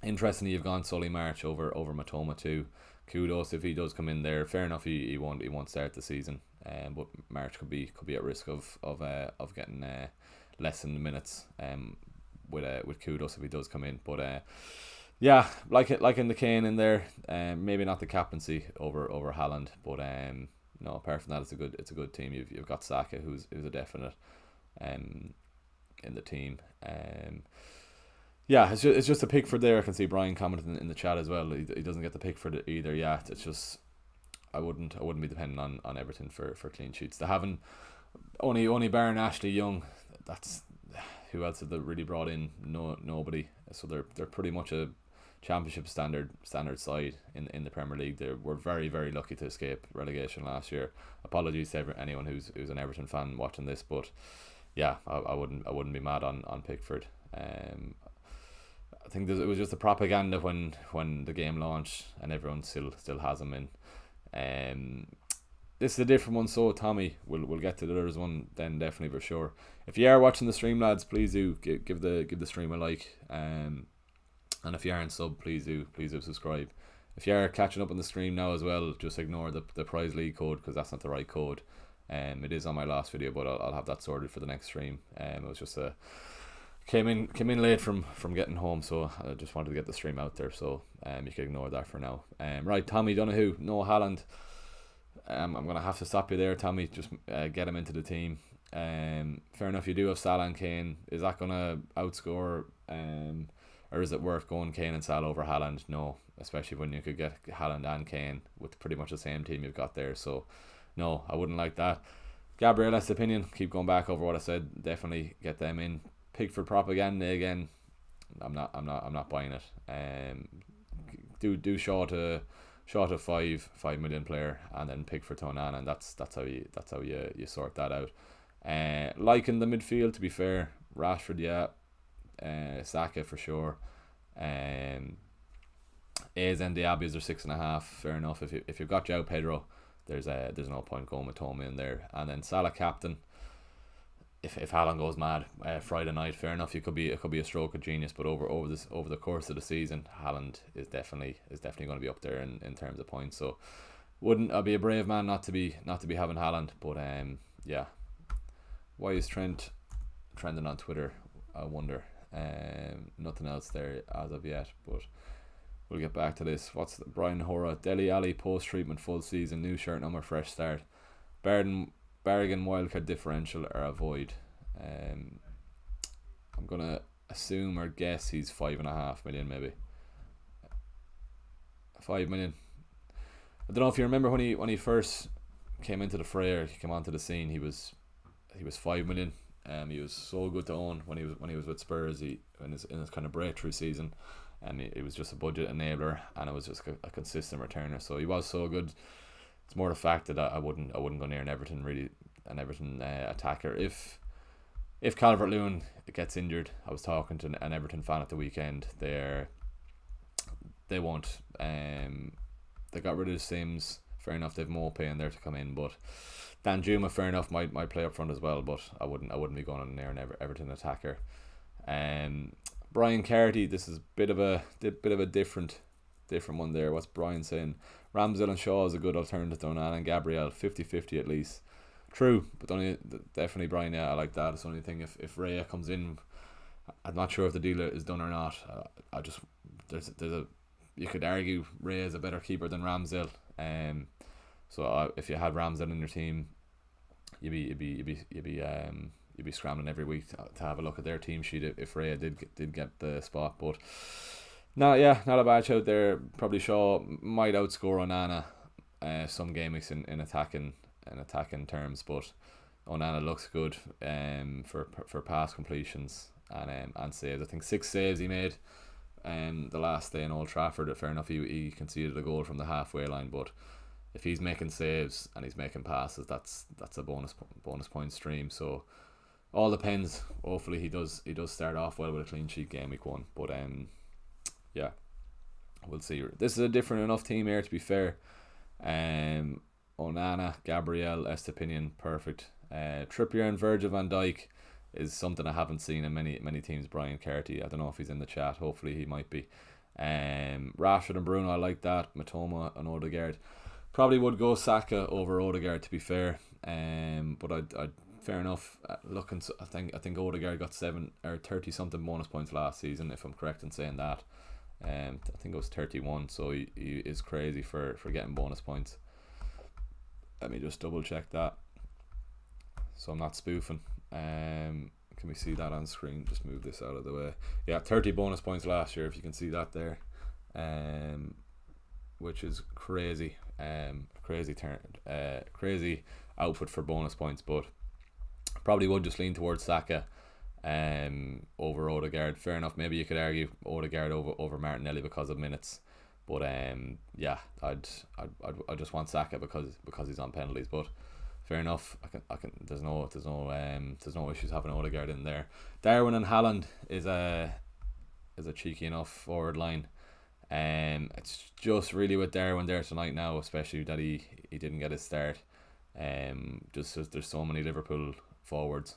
interestingly, you've gone Solly March over Matoma too. Kudos if he does come in there. Fair enough, he won't start the season. But March could be at risk of getting less than the minutes. With Kudos if he does come in. But like in the Kane in there. Maybe not the captaincy over Haaland, but no. Apart from that, it's a good team. You've got Saka, who's a definite in the team. Yeah, it's just a Pickford there. I can see Brian commenting in the chat as well. He doesn't get the Pickford either yet. It's just I wouldn't be depending on Everton for clean sheets. They haven't only barring Ashley Young. That's who else have they really brought in? Nobody. So they're pretty much a championship standard side in the Premier League. They were very, very lucky to escape relegation last year. Apologies to anyone who's an Everton fan watching this, but yeah, I wouldn't be mad on Pickford. I think it was just a propaganda when the game launched, and everyone still has him in. This is a different one, so Tommy, we'll get to the others one then definitely for sure. If you are watching the stream, lads, please do give the stream a like. And if you aren't sub, please do subscribe. If you are catching up on the stream now as well, just ignore the prize league code, because that's not the right code. It is on my last video, but I'll have that sorted for the next stream. It was just came in late from getting home, so I just wanted to get the stream out there, so you can ignore that for now. Right, Tommy Donoghue, no Haaland. I'm gonna have to stop you there, Tommy. Just get him into the team. Fair enough, you do have Salah and Kane. Is that gonna outscore, or is it worth going Kane and Salah over Haaland? No, especially when you could get Haaland and Kane with pretty much the same team you've got there. So no, I wouldn't like that. Gabriel, that's the opinion. Keep going back over what I said. Definitely get them in. Pickford propaganda again. I'm not buying it. Do short a 5 million player, and then Pickford to Onana, and that's how you sort that out. Liking the midfield, to be fair. Rashford, yeah. Saka for sure. A's and Diaby's are 6.5. Fair enough. If you've got João Pedro, there's no point going with Toma in there. And then Salah captain. If Haaland goes mad Friday night, fair enough. It could be a stroke of genius, but over the course of the season, Haaland is definitely going to be up there in terms of points. So I'd be a brave man not to be having Haaland. But yeah, why is Trent trending on Twitter? I wonder. Nothing else there as of yet, but we'll get back to this. What's Brian Hora? Dele Alli post treatment, full season, new shirt number, fresh start. Bargain wildcard differential or avoid. I'm gonna assume or guess he's 5.5 million, maybe 5 million. I don't know if you remember when he first came into the fray, or he came onto the scene. He was 5 million. He was so good to own when he was with Spurs. In his kind of breakthrough season, and he was just a budget enabler, and it was just a consistent returner. So he was so good. It's more the fact that I wouldn't go near an Everton attacker. If Calvert-Lewin gets injured, I was talking to an Everton fan at the weekend. They won't. They got rid of Sims. Fair enough. They've Mopé in there to come in, but Danjuma, fair enough, might play up front as well. But I wouldn't be going near an Everton attacker. Brian Carty, this is a bit of a different one there. What's Brian saying? Ramsdale and Shaw is a good alternative to Onana and Gabriel, 50-50 at least. True, but definitely Brian, yeah, I like that. It's the only thing, if Raya comes in, I'm not sure if the deal is done or not. You could argue Raya is a better keeper than Ramsdale. So if you had Ramsdale in your team, you'd be scrambling every week to have a look at their team sheet if Raya did get the spot. But not a bad shout there. Probably Shaw might outscore Onana some game weeks in attacking terms, but Onana looks good for pass completions and saves. I think 6 saves he made the last day in Old Trafford. Fair enough, he conceded a goal from the halfway line, but if he's making saves and he's making passes, that's a bonus point stream. So all depends. Hopefully he does start off well with a clean sheet game week 1. But yeah, we'll see. This is a different enough team here, to be fair. Onana, Gabriel, Estepinian, perfect. Trippier and Virgil van Dijk is something I haven't seen in many teams. Brian Carty, I don't know if he's in the chat. Hopefully he might be. Rashford and Bruno, I like that. Matoma and Odegaard. Probably would go Saka over Odegaard, to be fair. But I'd fair enough. Looking, I think Odegaard got 7 or 30 something bonus points last season, if I'm correct in saying that. I think it was 31. So he is crazy for getting bonus points. Let me just double check that, so I'm not spoofing. Can we see that on screen? Just move this out of the way. Yeah, 30 bonus points last year, if you can see that there, which is crazy. Crazy output for bonus points, but probably would just lean towards Saka over Odegaard. Fair enough. Maybe you could argue Odegaard over Martinelli because of minutes, but yeah, I'd just want Saka because he's on penalties. But fair enough. I can. There's no issues having Odegaard in there. Darwin and HAALAND is a cheeky enough forward line. It's just really with Darwin there tonight now, especially that he didn't get his start. Just there's so many Liverpool forwards,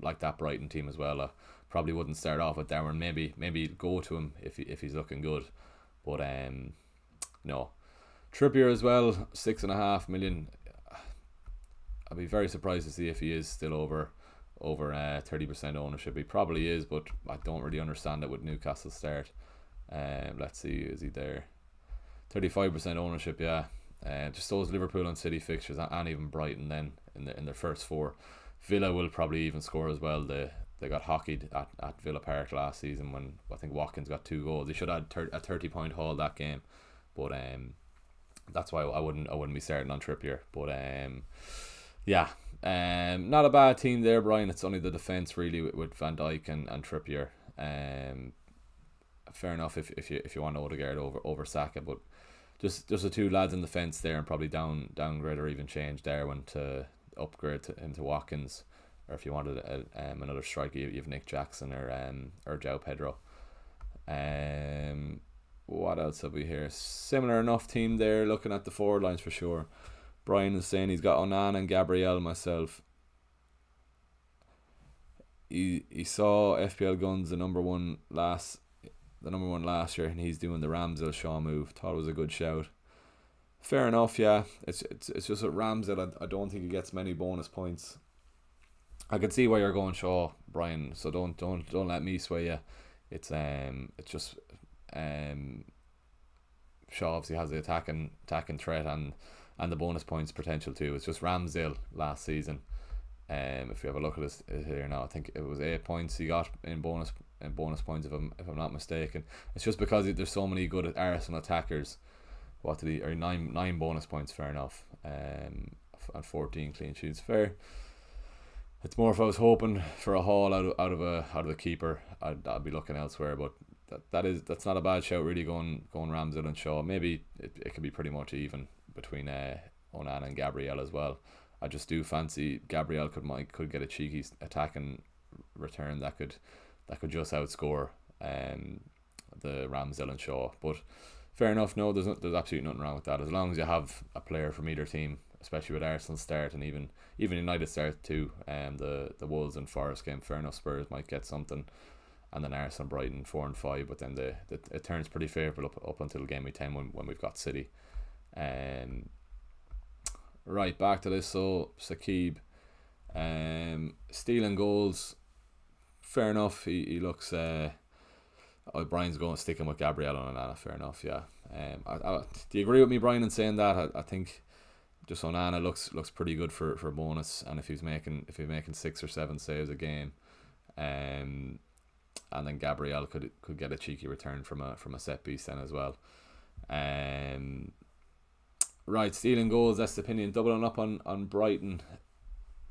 like that Brighton team as well. I probably wouldn't start off with Darwin. Maybe go to him if he's looking good, but no. Trippier as well, 6.5 million. I'd be very surprised to see if he is still over 30% ownership. He probably is, but I don't really understand it with Newcastle start. Let's see, is he there? 35% ownership, yeah. Just those Liverpool and City fixtures, and even Brighton then in their first four. Villa will probably even score as well. They got hockeyed at Villa Park last season when I think Watkins got 2 goals. They should have had a 30-point haul that game, but that's why I wouldn't be starting on Trippier. But yeah, not a bad team there, Brian. It's only the defence really with Van Dijk and Trippier. Fair enough if you want Odegaard over Saka, but just the 2 lads in the fence there, and probably downgrade or even change Darwin to upgrade him to Watkins, or if you wanted another striker, you have Nick Jackson or João Pedro. What else have we here? Similar enough team there, looking at the forward lines for sure. Brian is saying he's got Onana and Gabriel. Myself, he saw FPL Guns the number one last year, and he's doing the Ramsdale Shaw move. Thought it was a good shout. Fair enough, yeah. It's just with Ramsdale, I don't think he gets many bonus points. I can see why you're going Shaw, Brian. So don't let me sway you. It's just Shaw obviously has the attacking threat and the bonus points potential too. It's just Ramsdale last season. If we have a look at it here now, I think it was 8 points he got in bonus points if I'm not mistaken. It's just because there's so many good Arsenal attackers. What did he? Or 9 bonus points, fair enough. And 14 clean sheets, fair. It's more if I was hoping for a haul out of a keeper, I'd be looking elsewhere. But that's not a bad shout really, going Ramsdale and Shaw. Maybe it could be pretty much even between Onana and Gabriel as well. I just do fancy Gabriel could get a cheeky attacking return that could just outscore the Ramsdale and Shaw. But fair enough. No, there's absolutely nothing wrong with that, as long as you have a player from either team, especially with Arsenal start and even United start too. The Wolves and Forest game, fair enough. Spurs might get something, and then Arsenal, Brighton 4 and 5. But then it turns pretty favourable up until game week 10 when we've got City. Right, back to this. So Sakib, stealing goals. Fair enough. He looks. Brian's going to stick him with Gabriel and Onana. Fair enough. Yeah. Do you agree with me, Brian, in saying that? I think just Onana looks pretty good for bonus, and if he's making 6 or 7 saves a game, and then Gabriel could get a cheeky return from a set piece then as well. Right, stealing goals, that's the opinion. Doubling up on Brighton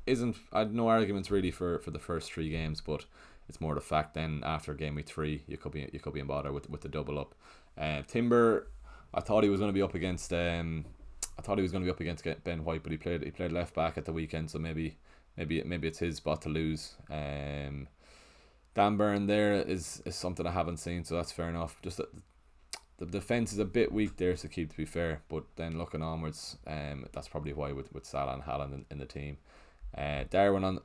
I had no arguments really for the first 3 games, but it's more the fact then after game week 3 you could be in bother with the double up. Timber, I thought he was going to be up against Ben White, but he played left back at the weekend, so maybe it's his spot to lose. Dan Burn there is something I haven't seen, so that's fair enough. Just that the defence is a bit weak there, to be fair, but then looking onwards, that's probably why with Salah and Haaland in the team. Darwin on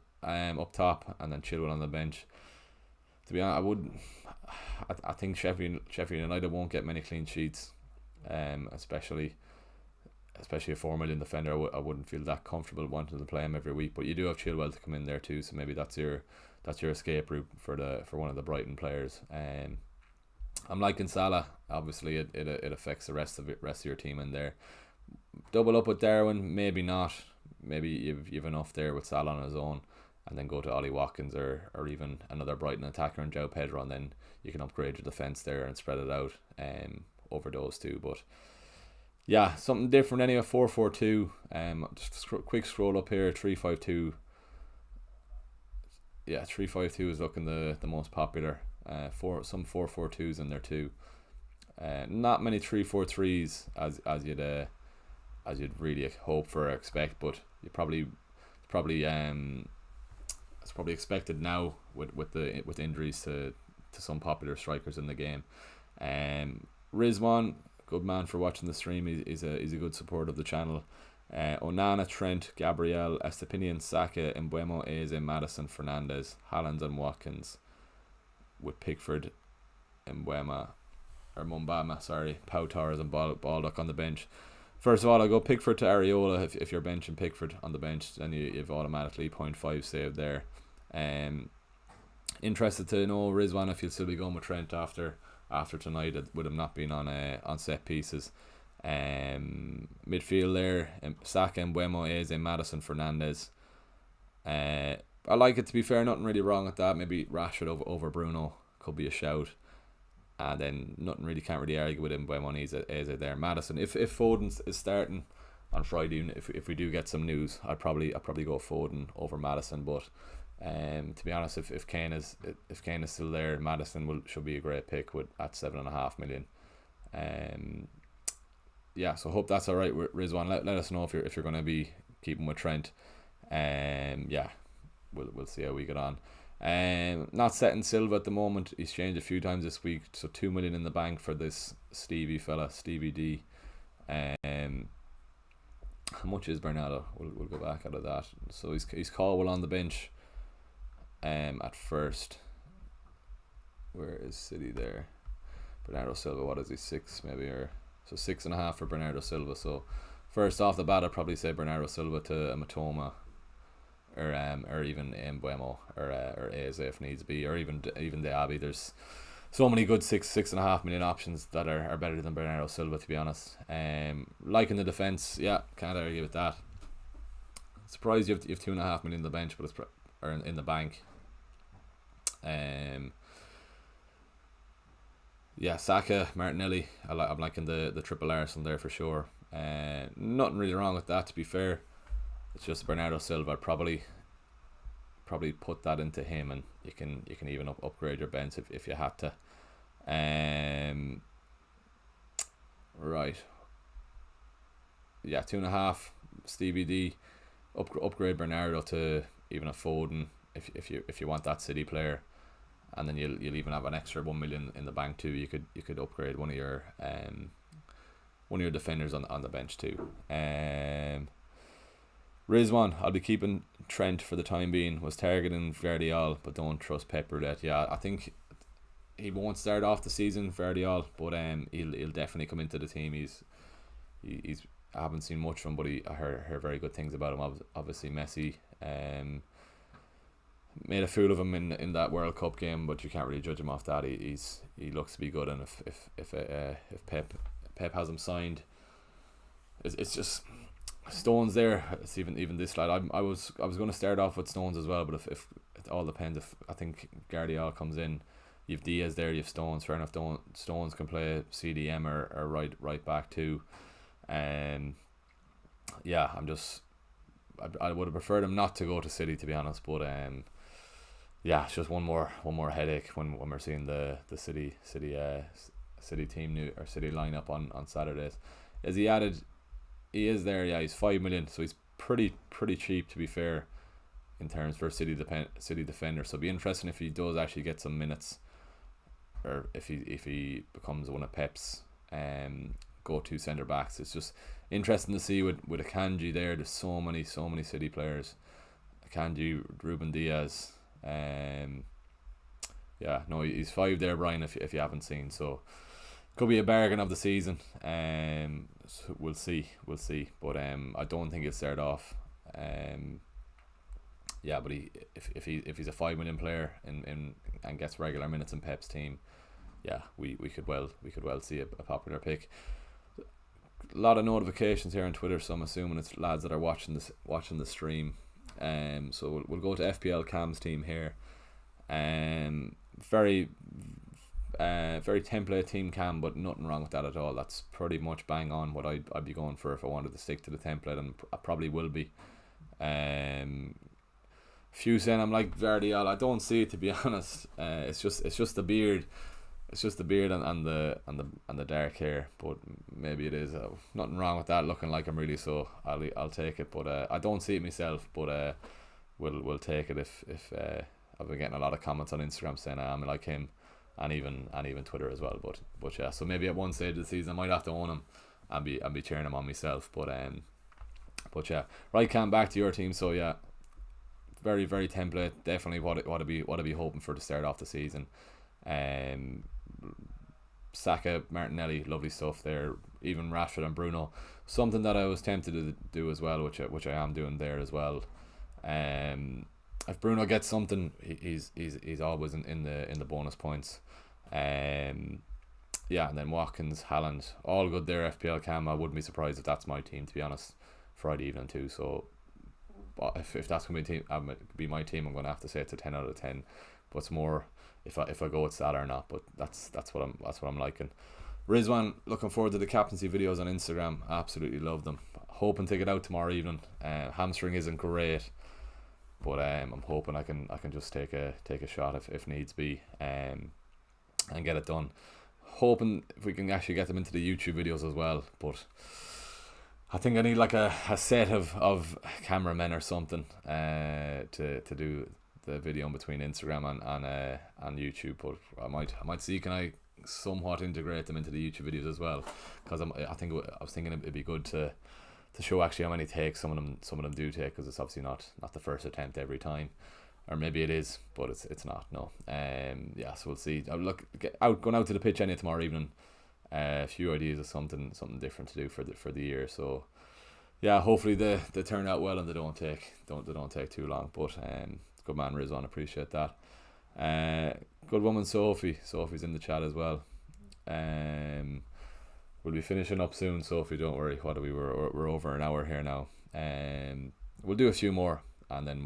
up top, and then Chilwell on the bench. To be honest, I think Sheffield United won't get many clean sheets, especially a 4 million defender. I wouldn't feel that comfortable wanting to play him every week. But you do have Chilwell to come in there too, so maybe that's your escape route for one of the Brighton players. I'm liking Salah. Obviously, it affects the rest of your team in there. Double up with Darwin, maybe not. Maybe you've enough there with Salah on his own. and then go to Ollie Watkins or even another Brighton attacker and Joe Pedro, and then you can upgrade your defence there and spread it out over those two. But yeah, something different anyway. 4-4-2. Just quick scroll up here. 3-5-2. Yeah, 3-5-2 is looking the most popular. Some 4-4-2s in there too. Not many 3-4-3s as you'd really hope for or expect, but you probably it's probably expected now with injuries to some popular strikers in the game. Rizwan, good man for watching the stream. He's a good supporter of the channel. Onana, Trent, Gabriel, Estepinian, Saka, Mbeumo, Eze, Maddison, Fernandes, Haaland and Watkins, with Pickford, Mumbama, Pau Torres and Baldock on the bench. First of all, I'll go Pickford to Areola. If you're benching Pickford on the bench, then you've automatically 0.5 saved there. Interested to know, Rizwan, if you'll still be going with Trent after tonight, with him not being on set pieces. Midfield there, Saka, Mbeumo, Eze, Maddison, Fernandes. I like it, to be fair. Nothing really wrong with that. Maybe Rashford over Bruno could be a shout. And then can't really argue with him. Mbeumo and Eze there. Maddison, if Foden is starting on Friday, if we do get some news, I'd probably go Foden over Maddison. But to be honest, if Kane is still there, Maddison should be a great pick at 7.5 million. Yeah, so hope that's all right, Rizwan. Let us know if you're going to be keeping with Trent. Yeah, we'll see how we get on. Not setting Silva at the moment. He's changed a few times this week, so 2 million in the bank for this Stevie D. How much is Bernardo? We'll go back out of that. So he's Caldwell on the bench. At first, where is City there? Bernardo Silva, what is he, 6 maybe, or so 6.5 for Bernardo Silva. So first off the bat, I'd probably say Bernardo Silva to Matoma, or even Mbeumo or Eze if needs be, or even Diaby. There's so many good 6.5 million options that are better than Bernardo Silva, to be honest. Liking the defence, yeah, can't argue with that. Surprised you have 2.5 million in the bench, but or in the bank. Yeah, Saka, Martinelli. I'm liking the triple Arsenal there for sure. Nothing really wrong with that, to be fair. It's just Bernardo Silva. I'd probably put that into him, and you can even upgrade your bench if you had to. Right. Yeah, 2.5 Stevie D. Upgrade Bernardo to even a Foden if you want that City player, and then you'll even have an extra 1 million in the bank too. You could upgrade one of your defenders on the bench too. Rizwan, I'll be keeping Trent for the time being. Was targeting Verdial, but don't trust Pep Roulette. Yeah, I think he won't start off the season, Verdial, but he'll definitely come into the team. He's I haven't seen much from him, but I heard very good things about him. Obviously Messi made a fool of him in that World Cup game, but you can't really judge him off that. He looks to be good, and if Pep has him signed, it's just Stones there. It's even this slide. I was going to start off with Stones as well, but if it all depends. If I think Guardiola comes in, you've Diaz there, you've Stones. Fair enough. Stones can play CDM or right back too. Yeah, I would have preferred him not to go to City, to be honest, but yeah, it's just one more headache when we're seeing the City team new or City lineup on Saturdays. He is there, yeah. He's 5 million, so he's pretty cheap, to be fair, in terms for City defender. So it'll be interesting if he does actually get some minutes, or if he becomes one of Pep's go-to centre backs. It's just interesting to see with Akanji there. There's so many City players. Akanji, Ruben Diaz. Yeah, no, he's 5 there, Brian. If you haven't seen, so could be a bargain of the season. So we'll see. But I don't think he'll start off. Yeah, but if he's a 5 million player and gets regular minutes in Pep's team, yeah, we could well see a popular pick. A lot of notifications here on Twitter, so I'm assuming it's lads that are watching the stream. So we'll go to FPL Cam's team here. Very template team Cam, but nothing wrong with that at all. That's pretty much bang on what I'd be going for if I wanted to stick to the template, and I probably will be. Few saying I'm like Vardiol. I don't see it, to be honest. It's just the beard. It's just the beard and the dark hair, but maybe it is. Nothing wrong with that. Looking like him really, so I'll take it. But I don't see it myself. But we'll take it if I've been getting a lot of comments on Instagram saying I'm like him, and even Twitter as well. But yeah, so maybe at one stage of the season I might have to own him and be cheering him on myself. But yeah, right, Cam, back to your team. So yeah, very template. Definitely what I be hoping for to start off the season. Saka, Martinelli, lovely stuff there. Even Rashford and Bruno, something that I was tempted to do as well, which I am doing there as well. If Bruno gets something, he's always in the bonus points. Yeah, and then Watkins, Haaland, all good there. FPL Cam, I wouldn't be surprised if that's my team, to be honest, Friday evening too. So if that's gonna be my team, I'm gonna have to say it's a 10 out of 10. But it's more if I go with Salah or not. But that's what I'm liking. Rizwan, looking forward to the captaincy videos on Instagram. Absolutely love them. Hoping to get out tomorrow evening. Hamstring isn't great, but I'm hoping I can just take a shot if needs be, and get it done. Hoping if we can actually get them into the YouTube videos as well. But I think I need like a set of cameramen or something to do the video in between Instagram and YouTube. But I might see, can I somewhat integrate them into the YouTube videos as well, because I was thinking it'd be good to show actually how many takes some of them do take, because it's obviously not the first attempt every time, or maybe it is, but it's not, no. Yeah, so we'll see. I'll going out to the pitch tomorrow evening. A few ideas of something different to do for the year. So yeah, hopefully they turn out well and they don't take too long. But good man Rizwan, appreciate that. Good woman Sophie's in the chat as well. We'll be finishing up soon, Sophie, don't worry. We're over an hour here now. We'll do a few more, and then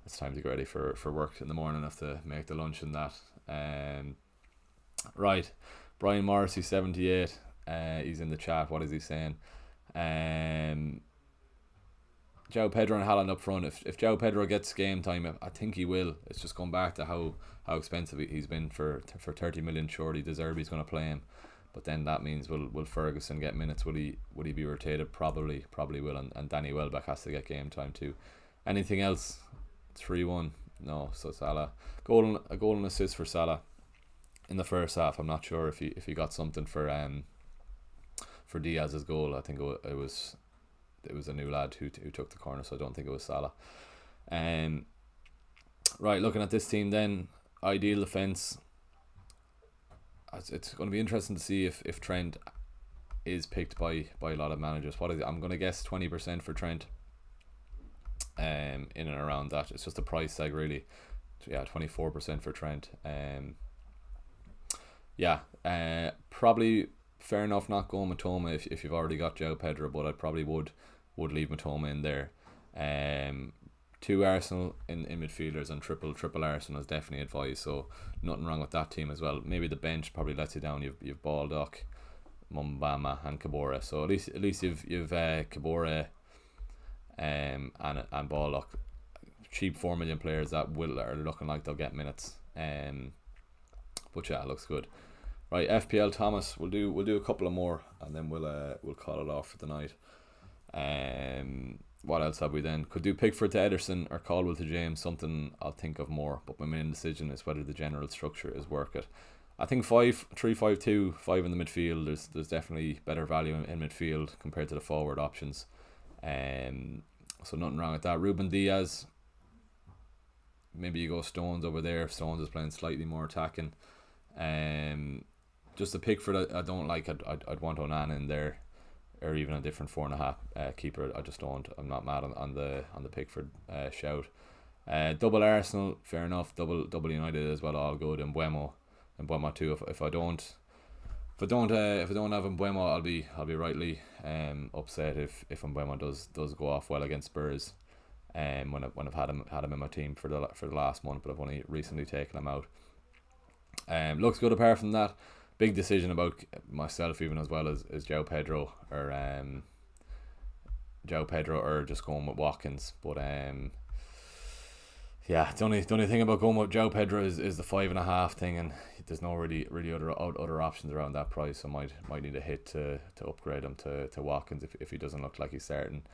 it's time to get ready for work in the morning. I have to make the lunch and that. Right, Brian Morrissey 78, he's in the chat. What is he saying? João Pedro and Haaland up front. If João Pedro gets game time, I think he will. It's just going back to how expensive he's been for 30 million. Surely De Zerbi's going to play him, but then that means will Ferguson get minutes? Will he be rotated? Probably will, and Danny Welbeck has to get game time too. Anything else? 3-1. No. So Salah, a goal and assist for Salah in the first half. I'm not sure if he got something for Diaz's goal. I think it was a new lad who took the corner, so I don't think it was Salah. Right, looking at this team then, ideal defence. It's going to be interesting to see if Trent is picked by a lot of managers. What is it? I'm going to guess 20% for Trent. In and around that. It's just a price tag really. Yeah, 24% for Trent. Yeah, probably fair enough not going Matoma if you've already got João Pedro, but I probably would leave Matoma in there. 2 Arsenal in midfielders, and triple Arsenal is definitely advised, so nothing wrong with that team as well. Maybe the bench probably lets you down. You've Baldock, Mumbama and Kabore, so at least you've Kabore and Baldock, cheap 4 million players that are looking like they'll get minutes. But yeah, it looks good. Right, FPL Thomas, we'll do a couple of more, and then we'll call it off for the night. What else have we then? Could do Pickford to Ederson or Caldwell to James, something I'll think of more, but my main decision is whether the general structure is worth it. I think 5-3-5-2, 5 in the midfield. There's definitely better value in midfield compared to the forward options. So nothing wrong with that. Ruben Diaz, maybe you go Stones over there if Stones is playing slightly more attacking. Just a Pickford I don't like. I'd want Onana in there, or even a different 4.5 keeper. I just don't. I'm not mad on the Pickford shout. Double Arsenal, fair enough. Double United as well, all good. And Mbeumo too. If I don't have Mbeumo, I'll be rightly upset if Mbeumo does go off well against Spurs. when I've had him in my team for the last month, but I've only recently taken him out. Looks good apart from that. Big decision about myself even as well as João Pedro or just going with Watkins. But yeah, the only thing about going with João Pedro is the 5.5 thing, and there's no really other options around that price. So might need a hit to upgrade him to Watkins if he doesn't look like he's starting.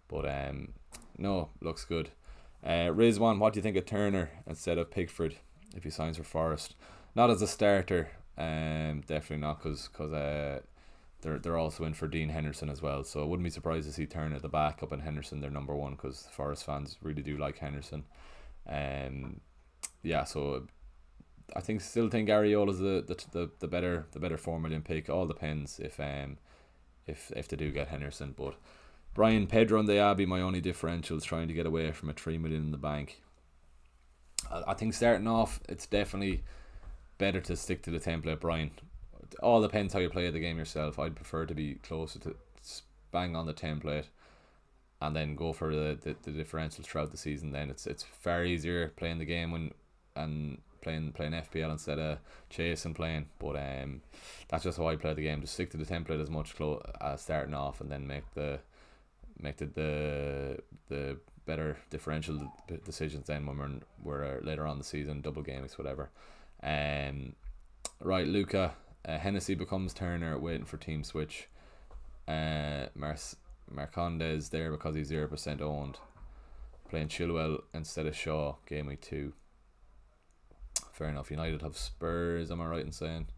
But no, looks good. Rizwan, what do you think of Turner instead of Pickford if he signs for Forest? Not as a starter, definitely not, because they're also in for Dean Henderson as well. So I wouldn't be surprised to see Turner at the back up and Henderson their number one, because Forest fans really do like Henderson. Yeah, so I still think Ariola's the better 4 million pick. All depends if they do get Henderson. But Brian, Pedro and Diaby, my only differentials, trying to get away from a 3 million in the bank. I think starting off, it's definitely better to stick to the template, Brian. It all depends how you play the game yourself. I'd prefer to be closer to bang on the template and then go for the differentials throughout the season. Then it's far easier playing the game and playing FPL instead of chasing playing. But that's just how I play the game. Just stick to the template as much as starting off, and then make the better differential decisions then when we're later on the season, double games, whatever. Right, Luca, Hennessy becomes Turner, waiting for team switch. Marcondes there because he's 0% owned, playing Chilwell instead of Shaw, game week 2. Fair enough. United have Spurs, am I right in saying?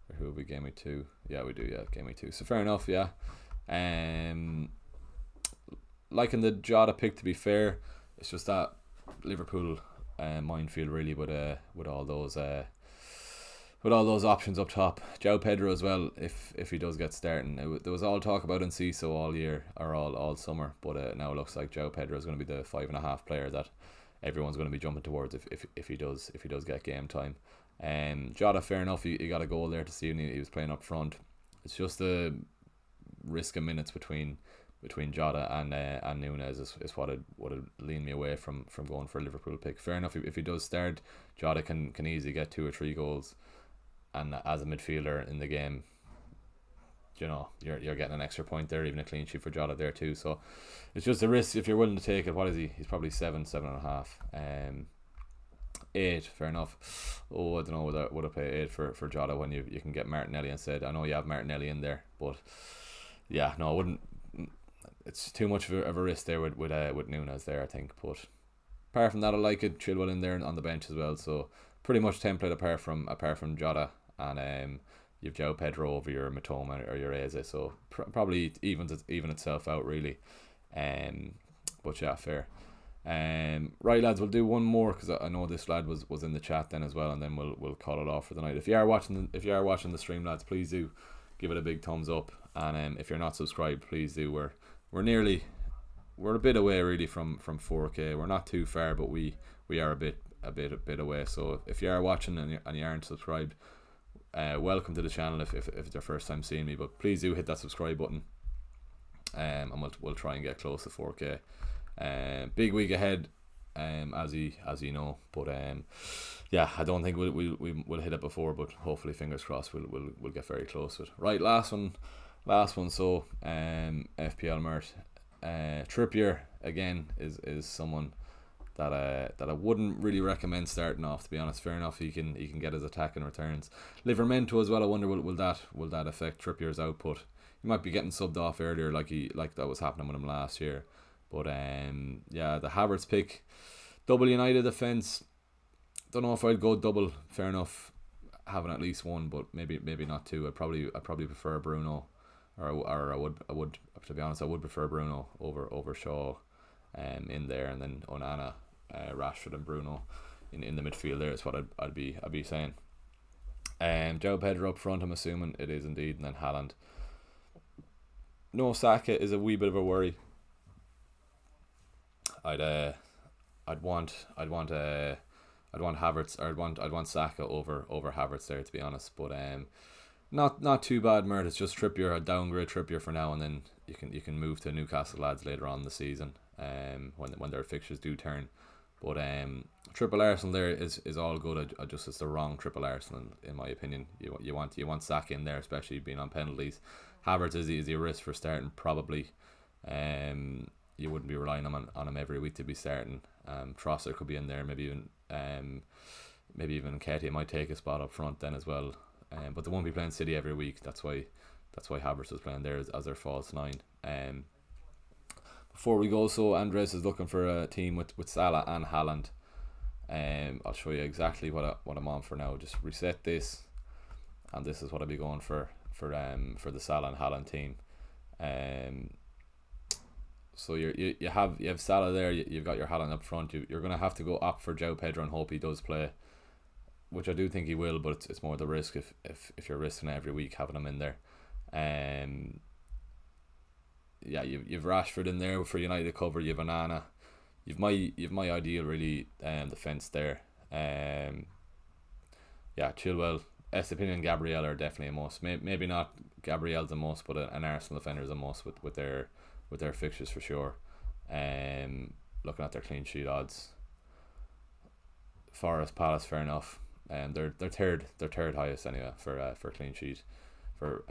Or who will be game week 2? Yeah, we do, yeah, game week 2. So fair enough, yeah. Liking the Jota pick, to be fair. It's just that Liverpool minefield really with all those options up top. João Pedro as well, if he does get starting. There was all talk about Enciso all year, or all summer, but now it looks like João Pedro is going to be the 5.5 player that everyone's going to be jumping towards if he does get game time. Jota, fair enough, he got a goal there to see, and he was playing up front. It's just the risk of minutes between Jota and Nunes is what would lean me away from going for a Liverpool pick. Fair enough, if he does start, Jota can easily get 2 or 3 goals, and as a midfielder in the game, you know, you're getting an extra point there, even a clean sheet for Jota there too. So it's just a risk if you're willing to take it. What is he? He's probably 7.5. 8, fair enough. Oh, I don't know, would I pay 8 for Jota when you can get Martinelli instead? I know you have Martinelli in there, but yeah, no, I wouldn't. It's too much of a risk there with Nunes there, I think. But apart from that, I like it. Chilwell in there on the bench as well. So pretty much template apart from Jota, and you've João Pedro over your Matoma or your Eze. So probably even itself out really. But yeah, fair. Right, lads, we'll do one more because I know this lad was in the chat then as well, and then we'll call it off for the night. If you are watching the stream, lads, please do give it a big thumbs up, and if you're not subscribed, please do. We're a bit away really from 4K. We're not too far, but we are a bit away. So if you are watching and you aren't subscribed, welcome to the channel if it's your first time seeing me. But please do hit that subscribe button, and we'll try and get close to 4K. Big week ahead, as you know. But yeah, I don't think we'll hit it before, but hopefully, fingers crossed, we'll get very close to it. Right, last one. So FPL Mert, Trippier again is someone that I wouldn't really recommend starting off, to be honest. Fair enough, he can get his attack and returns. Livermento as well. I wonder will that affect Trippier's output? He might be getting subbed off earlier, like that was happening with him last year. But yeah, the Havertz pick, double United defense. Don't know if I'd go double. Fair enough, having at least one, but maybe not 2. I'd probably prefer Bruno, or I would to be honest, I would prefer Bruno over Shaw, in there, and then Onana, Rashford and Bruno in the midfield there is what I'd be saying. João Pedro up front, I'm assuming it is indeed, and then Haaland. No Saka is a wee bit of a worry. I'd want Havertz, or I'd want Saka over Havertz there, to be honest. But not too bad, Mert. It's just Trippier. I'd downgrade Trippier for now, and then you can move to Newcastle lads later on in the season. when their fixtures do turn. But triple Arsenal there is all good. I just, it's the wrong triple Arsenal in my opinion. You want Saka in there, especially being on penalties. Havertz is a risk for starting probably. You wouldn't be relying on him every week to be starting. Trossard could be in there, maybe even Nketiah might take a spot up front then as well. But they won't be playing City every week. That's why Havertz is playing there as their false nine. Before we go, so Andres is looking for a team with Salah and Haaland. I'll show you exactly what I'm on for now. Just reset this, and this is what I'll be going for the Salah and Haaland team. So you have Salah there. You've got your Haaland up front. You're gonna have to go up for João Pedro and hope he does play, which I do think he will. But it's more the risk if you're risking every week having him in there. Yeah, you've Rashford in there for United cover. You've Onana. You've my ideal really defense there. Yeah, Chilwell, Estepinian and Gabriel are definitely a must. Maybe not Gabriel's a must, but an Arsenal defender is a must with their fixtures for sure. Looking at their clean sheet odds, Forest, Palace, fair enough. They're third highest anyway for clean sheet. For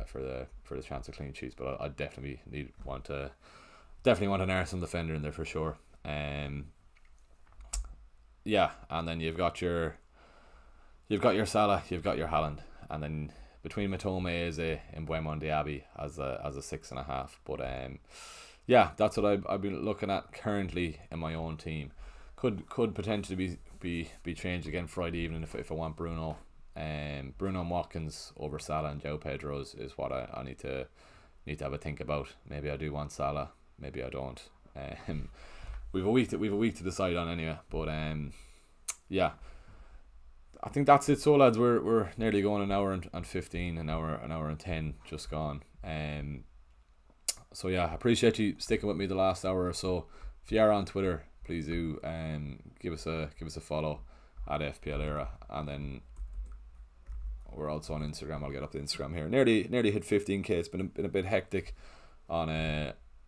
the chance of clean sheets, but I definitely want an Arsenal defender in there for sure. Yeah, and then you've got your Salah, you've got your Haaland, and then between Matoma, Eze, and Mbeumo Diaby as a 6.5. But yeah, that's what I've been looking at currently in my own team. Could potentially be changed again Friday evening if I want Bruno. Bruno and Watkins over Salah and João Pedro is what I need to have a think about. Maybe I do want Salah, maybe I don't. We've a week to decide on anyway. But yeah, I think that's it. So lads, we're nearly going an hour and 15, an hour and 10 just gone. So yeah, I appreciate you sticking with me the last hour or so. If you are on Twitter, please do give us a follow at FPL Era, and then we're also on Instagram. I'll get up the Instagram here. Nearly hit 15k. It's been a bit hectic on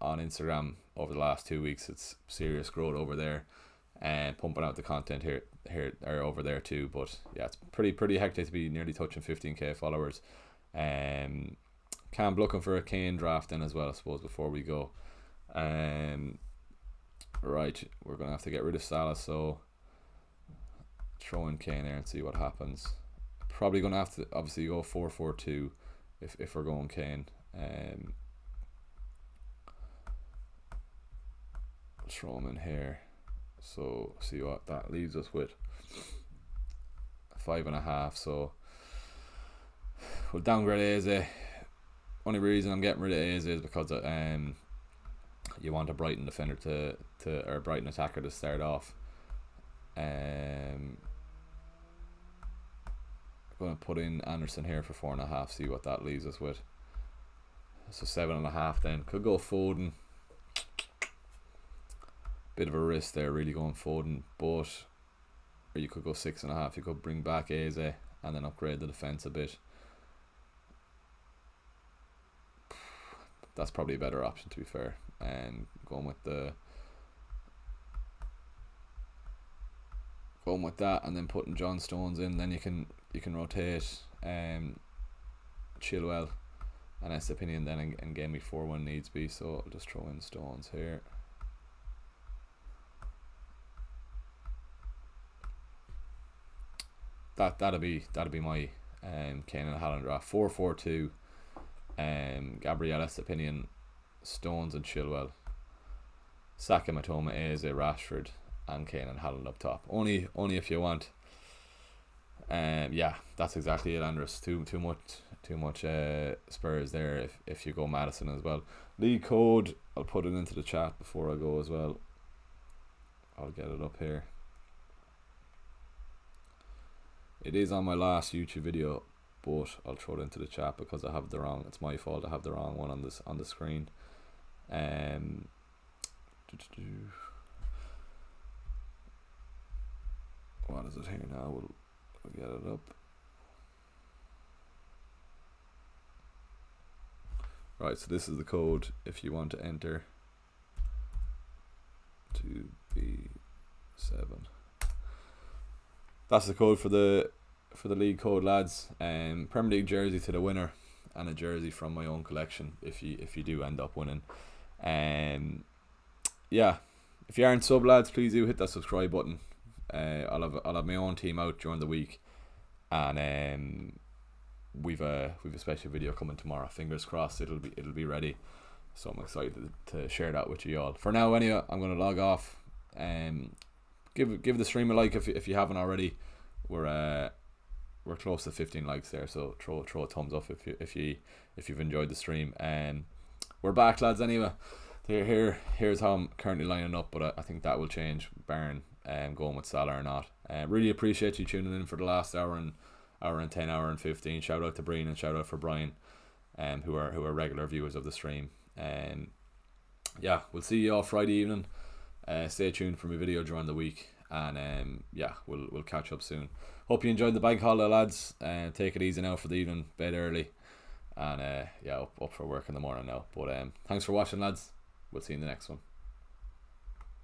Instagram over the last 2 weeks. It's serious growth over there, and pumping out the content here or over there too. But yeah, it's pretty hectic to be nearly touching 15k followers. Cam looking for a Kane draft in as well, I suppose, before we go. Right, we're gonna have to get rid of Salah, so throw in Kane there and see what happens. Probably gonna have to obviously go 4-4-2 if we're going Kane. Throw him in here, so see what that leaves us with. 5.5. So we'll downgrade Eze. Only reason I'm getting rid of Eze is because you want a Brighton defender or Brighton attacker to start off. Going to put in Anderson here for 4.5. See what that leaves us with. So 7.5 then. Could go Foden. Bit of a risk there, really going Foden, but or you could go 6.5. You could bring back Eze and then upgrade the defense a bit. That's probably a better option, to be fair. And going with that, and then putting John Stones in. Then you can rotate Chilwell and Estepinian then and GAMEWEEK 4-1 needs be. So I'll just throw in Stones here. That'll be my Kane and Haaland draft. 4-4-2. Gabriel, Estepinian, Stones and Chilwell, Saka, Matoma, Eze, Rashford, and Kane and Haaland up top. Only if you want. Yeah, that's exactly it, Andres. Too much Spurs there if you go Madison as well. League code, I'll put it into the chat before I go as well. I'll get it up here. It is on my last YouTube video, but I'll throw it into the chat because I have the wrong. It's my fault. I have the wrong one on the screen. What is it here now? We'll get it up. Right, so this is the code if you want to enter. 2B7. That's the code for the league code, lads. Premier League jersey to the winner, and a jersey from my own collection if you do end up winning. Yeah, if you aren't sub, lads, please do hit that subscribe button. I'll have my own team out during the week, and we've a special video coming tomorrow. Fingers crossed it'll be ready. So I'm excited to share that with you all. For now, anyway, I'm gonna log off. Give the stream a like if you haven't already. We're close to 15 likes there, so throw a thumbs up if you've enjoyed the stream. We're back, lads. Anyway, here's how I'm currently lining up, but I think that will change, barring going with Salah or not. Really appreciate you tuning in for the last hour and 10, hour and 15. Shout out to Breen and shout out for Brian, who are regular viewers of the stream. Yeah, we'll see you all Friday evening. Stay tuned for my video during the week, and yeah, we'll catch up soon. Hope you enjoyed the bank holiday, lads. Take it easy now for the evening, bed early, and yeah, up for work in the morning now. But thanks for watching, lads. We'll see you in the next one.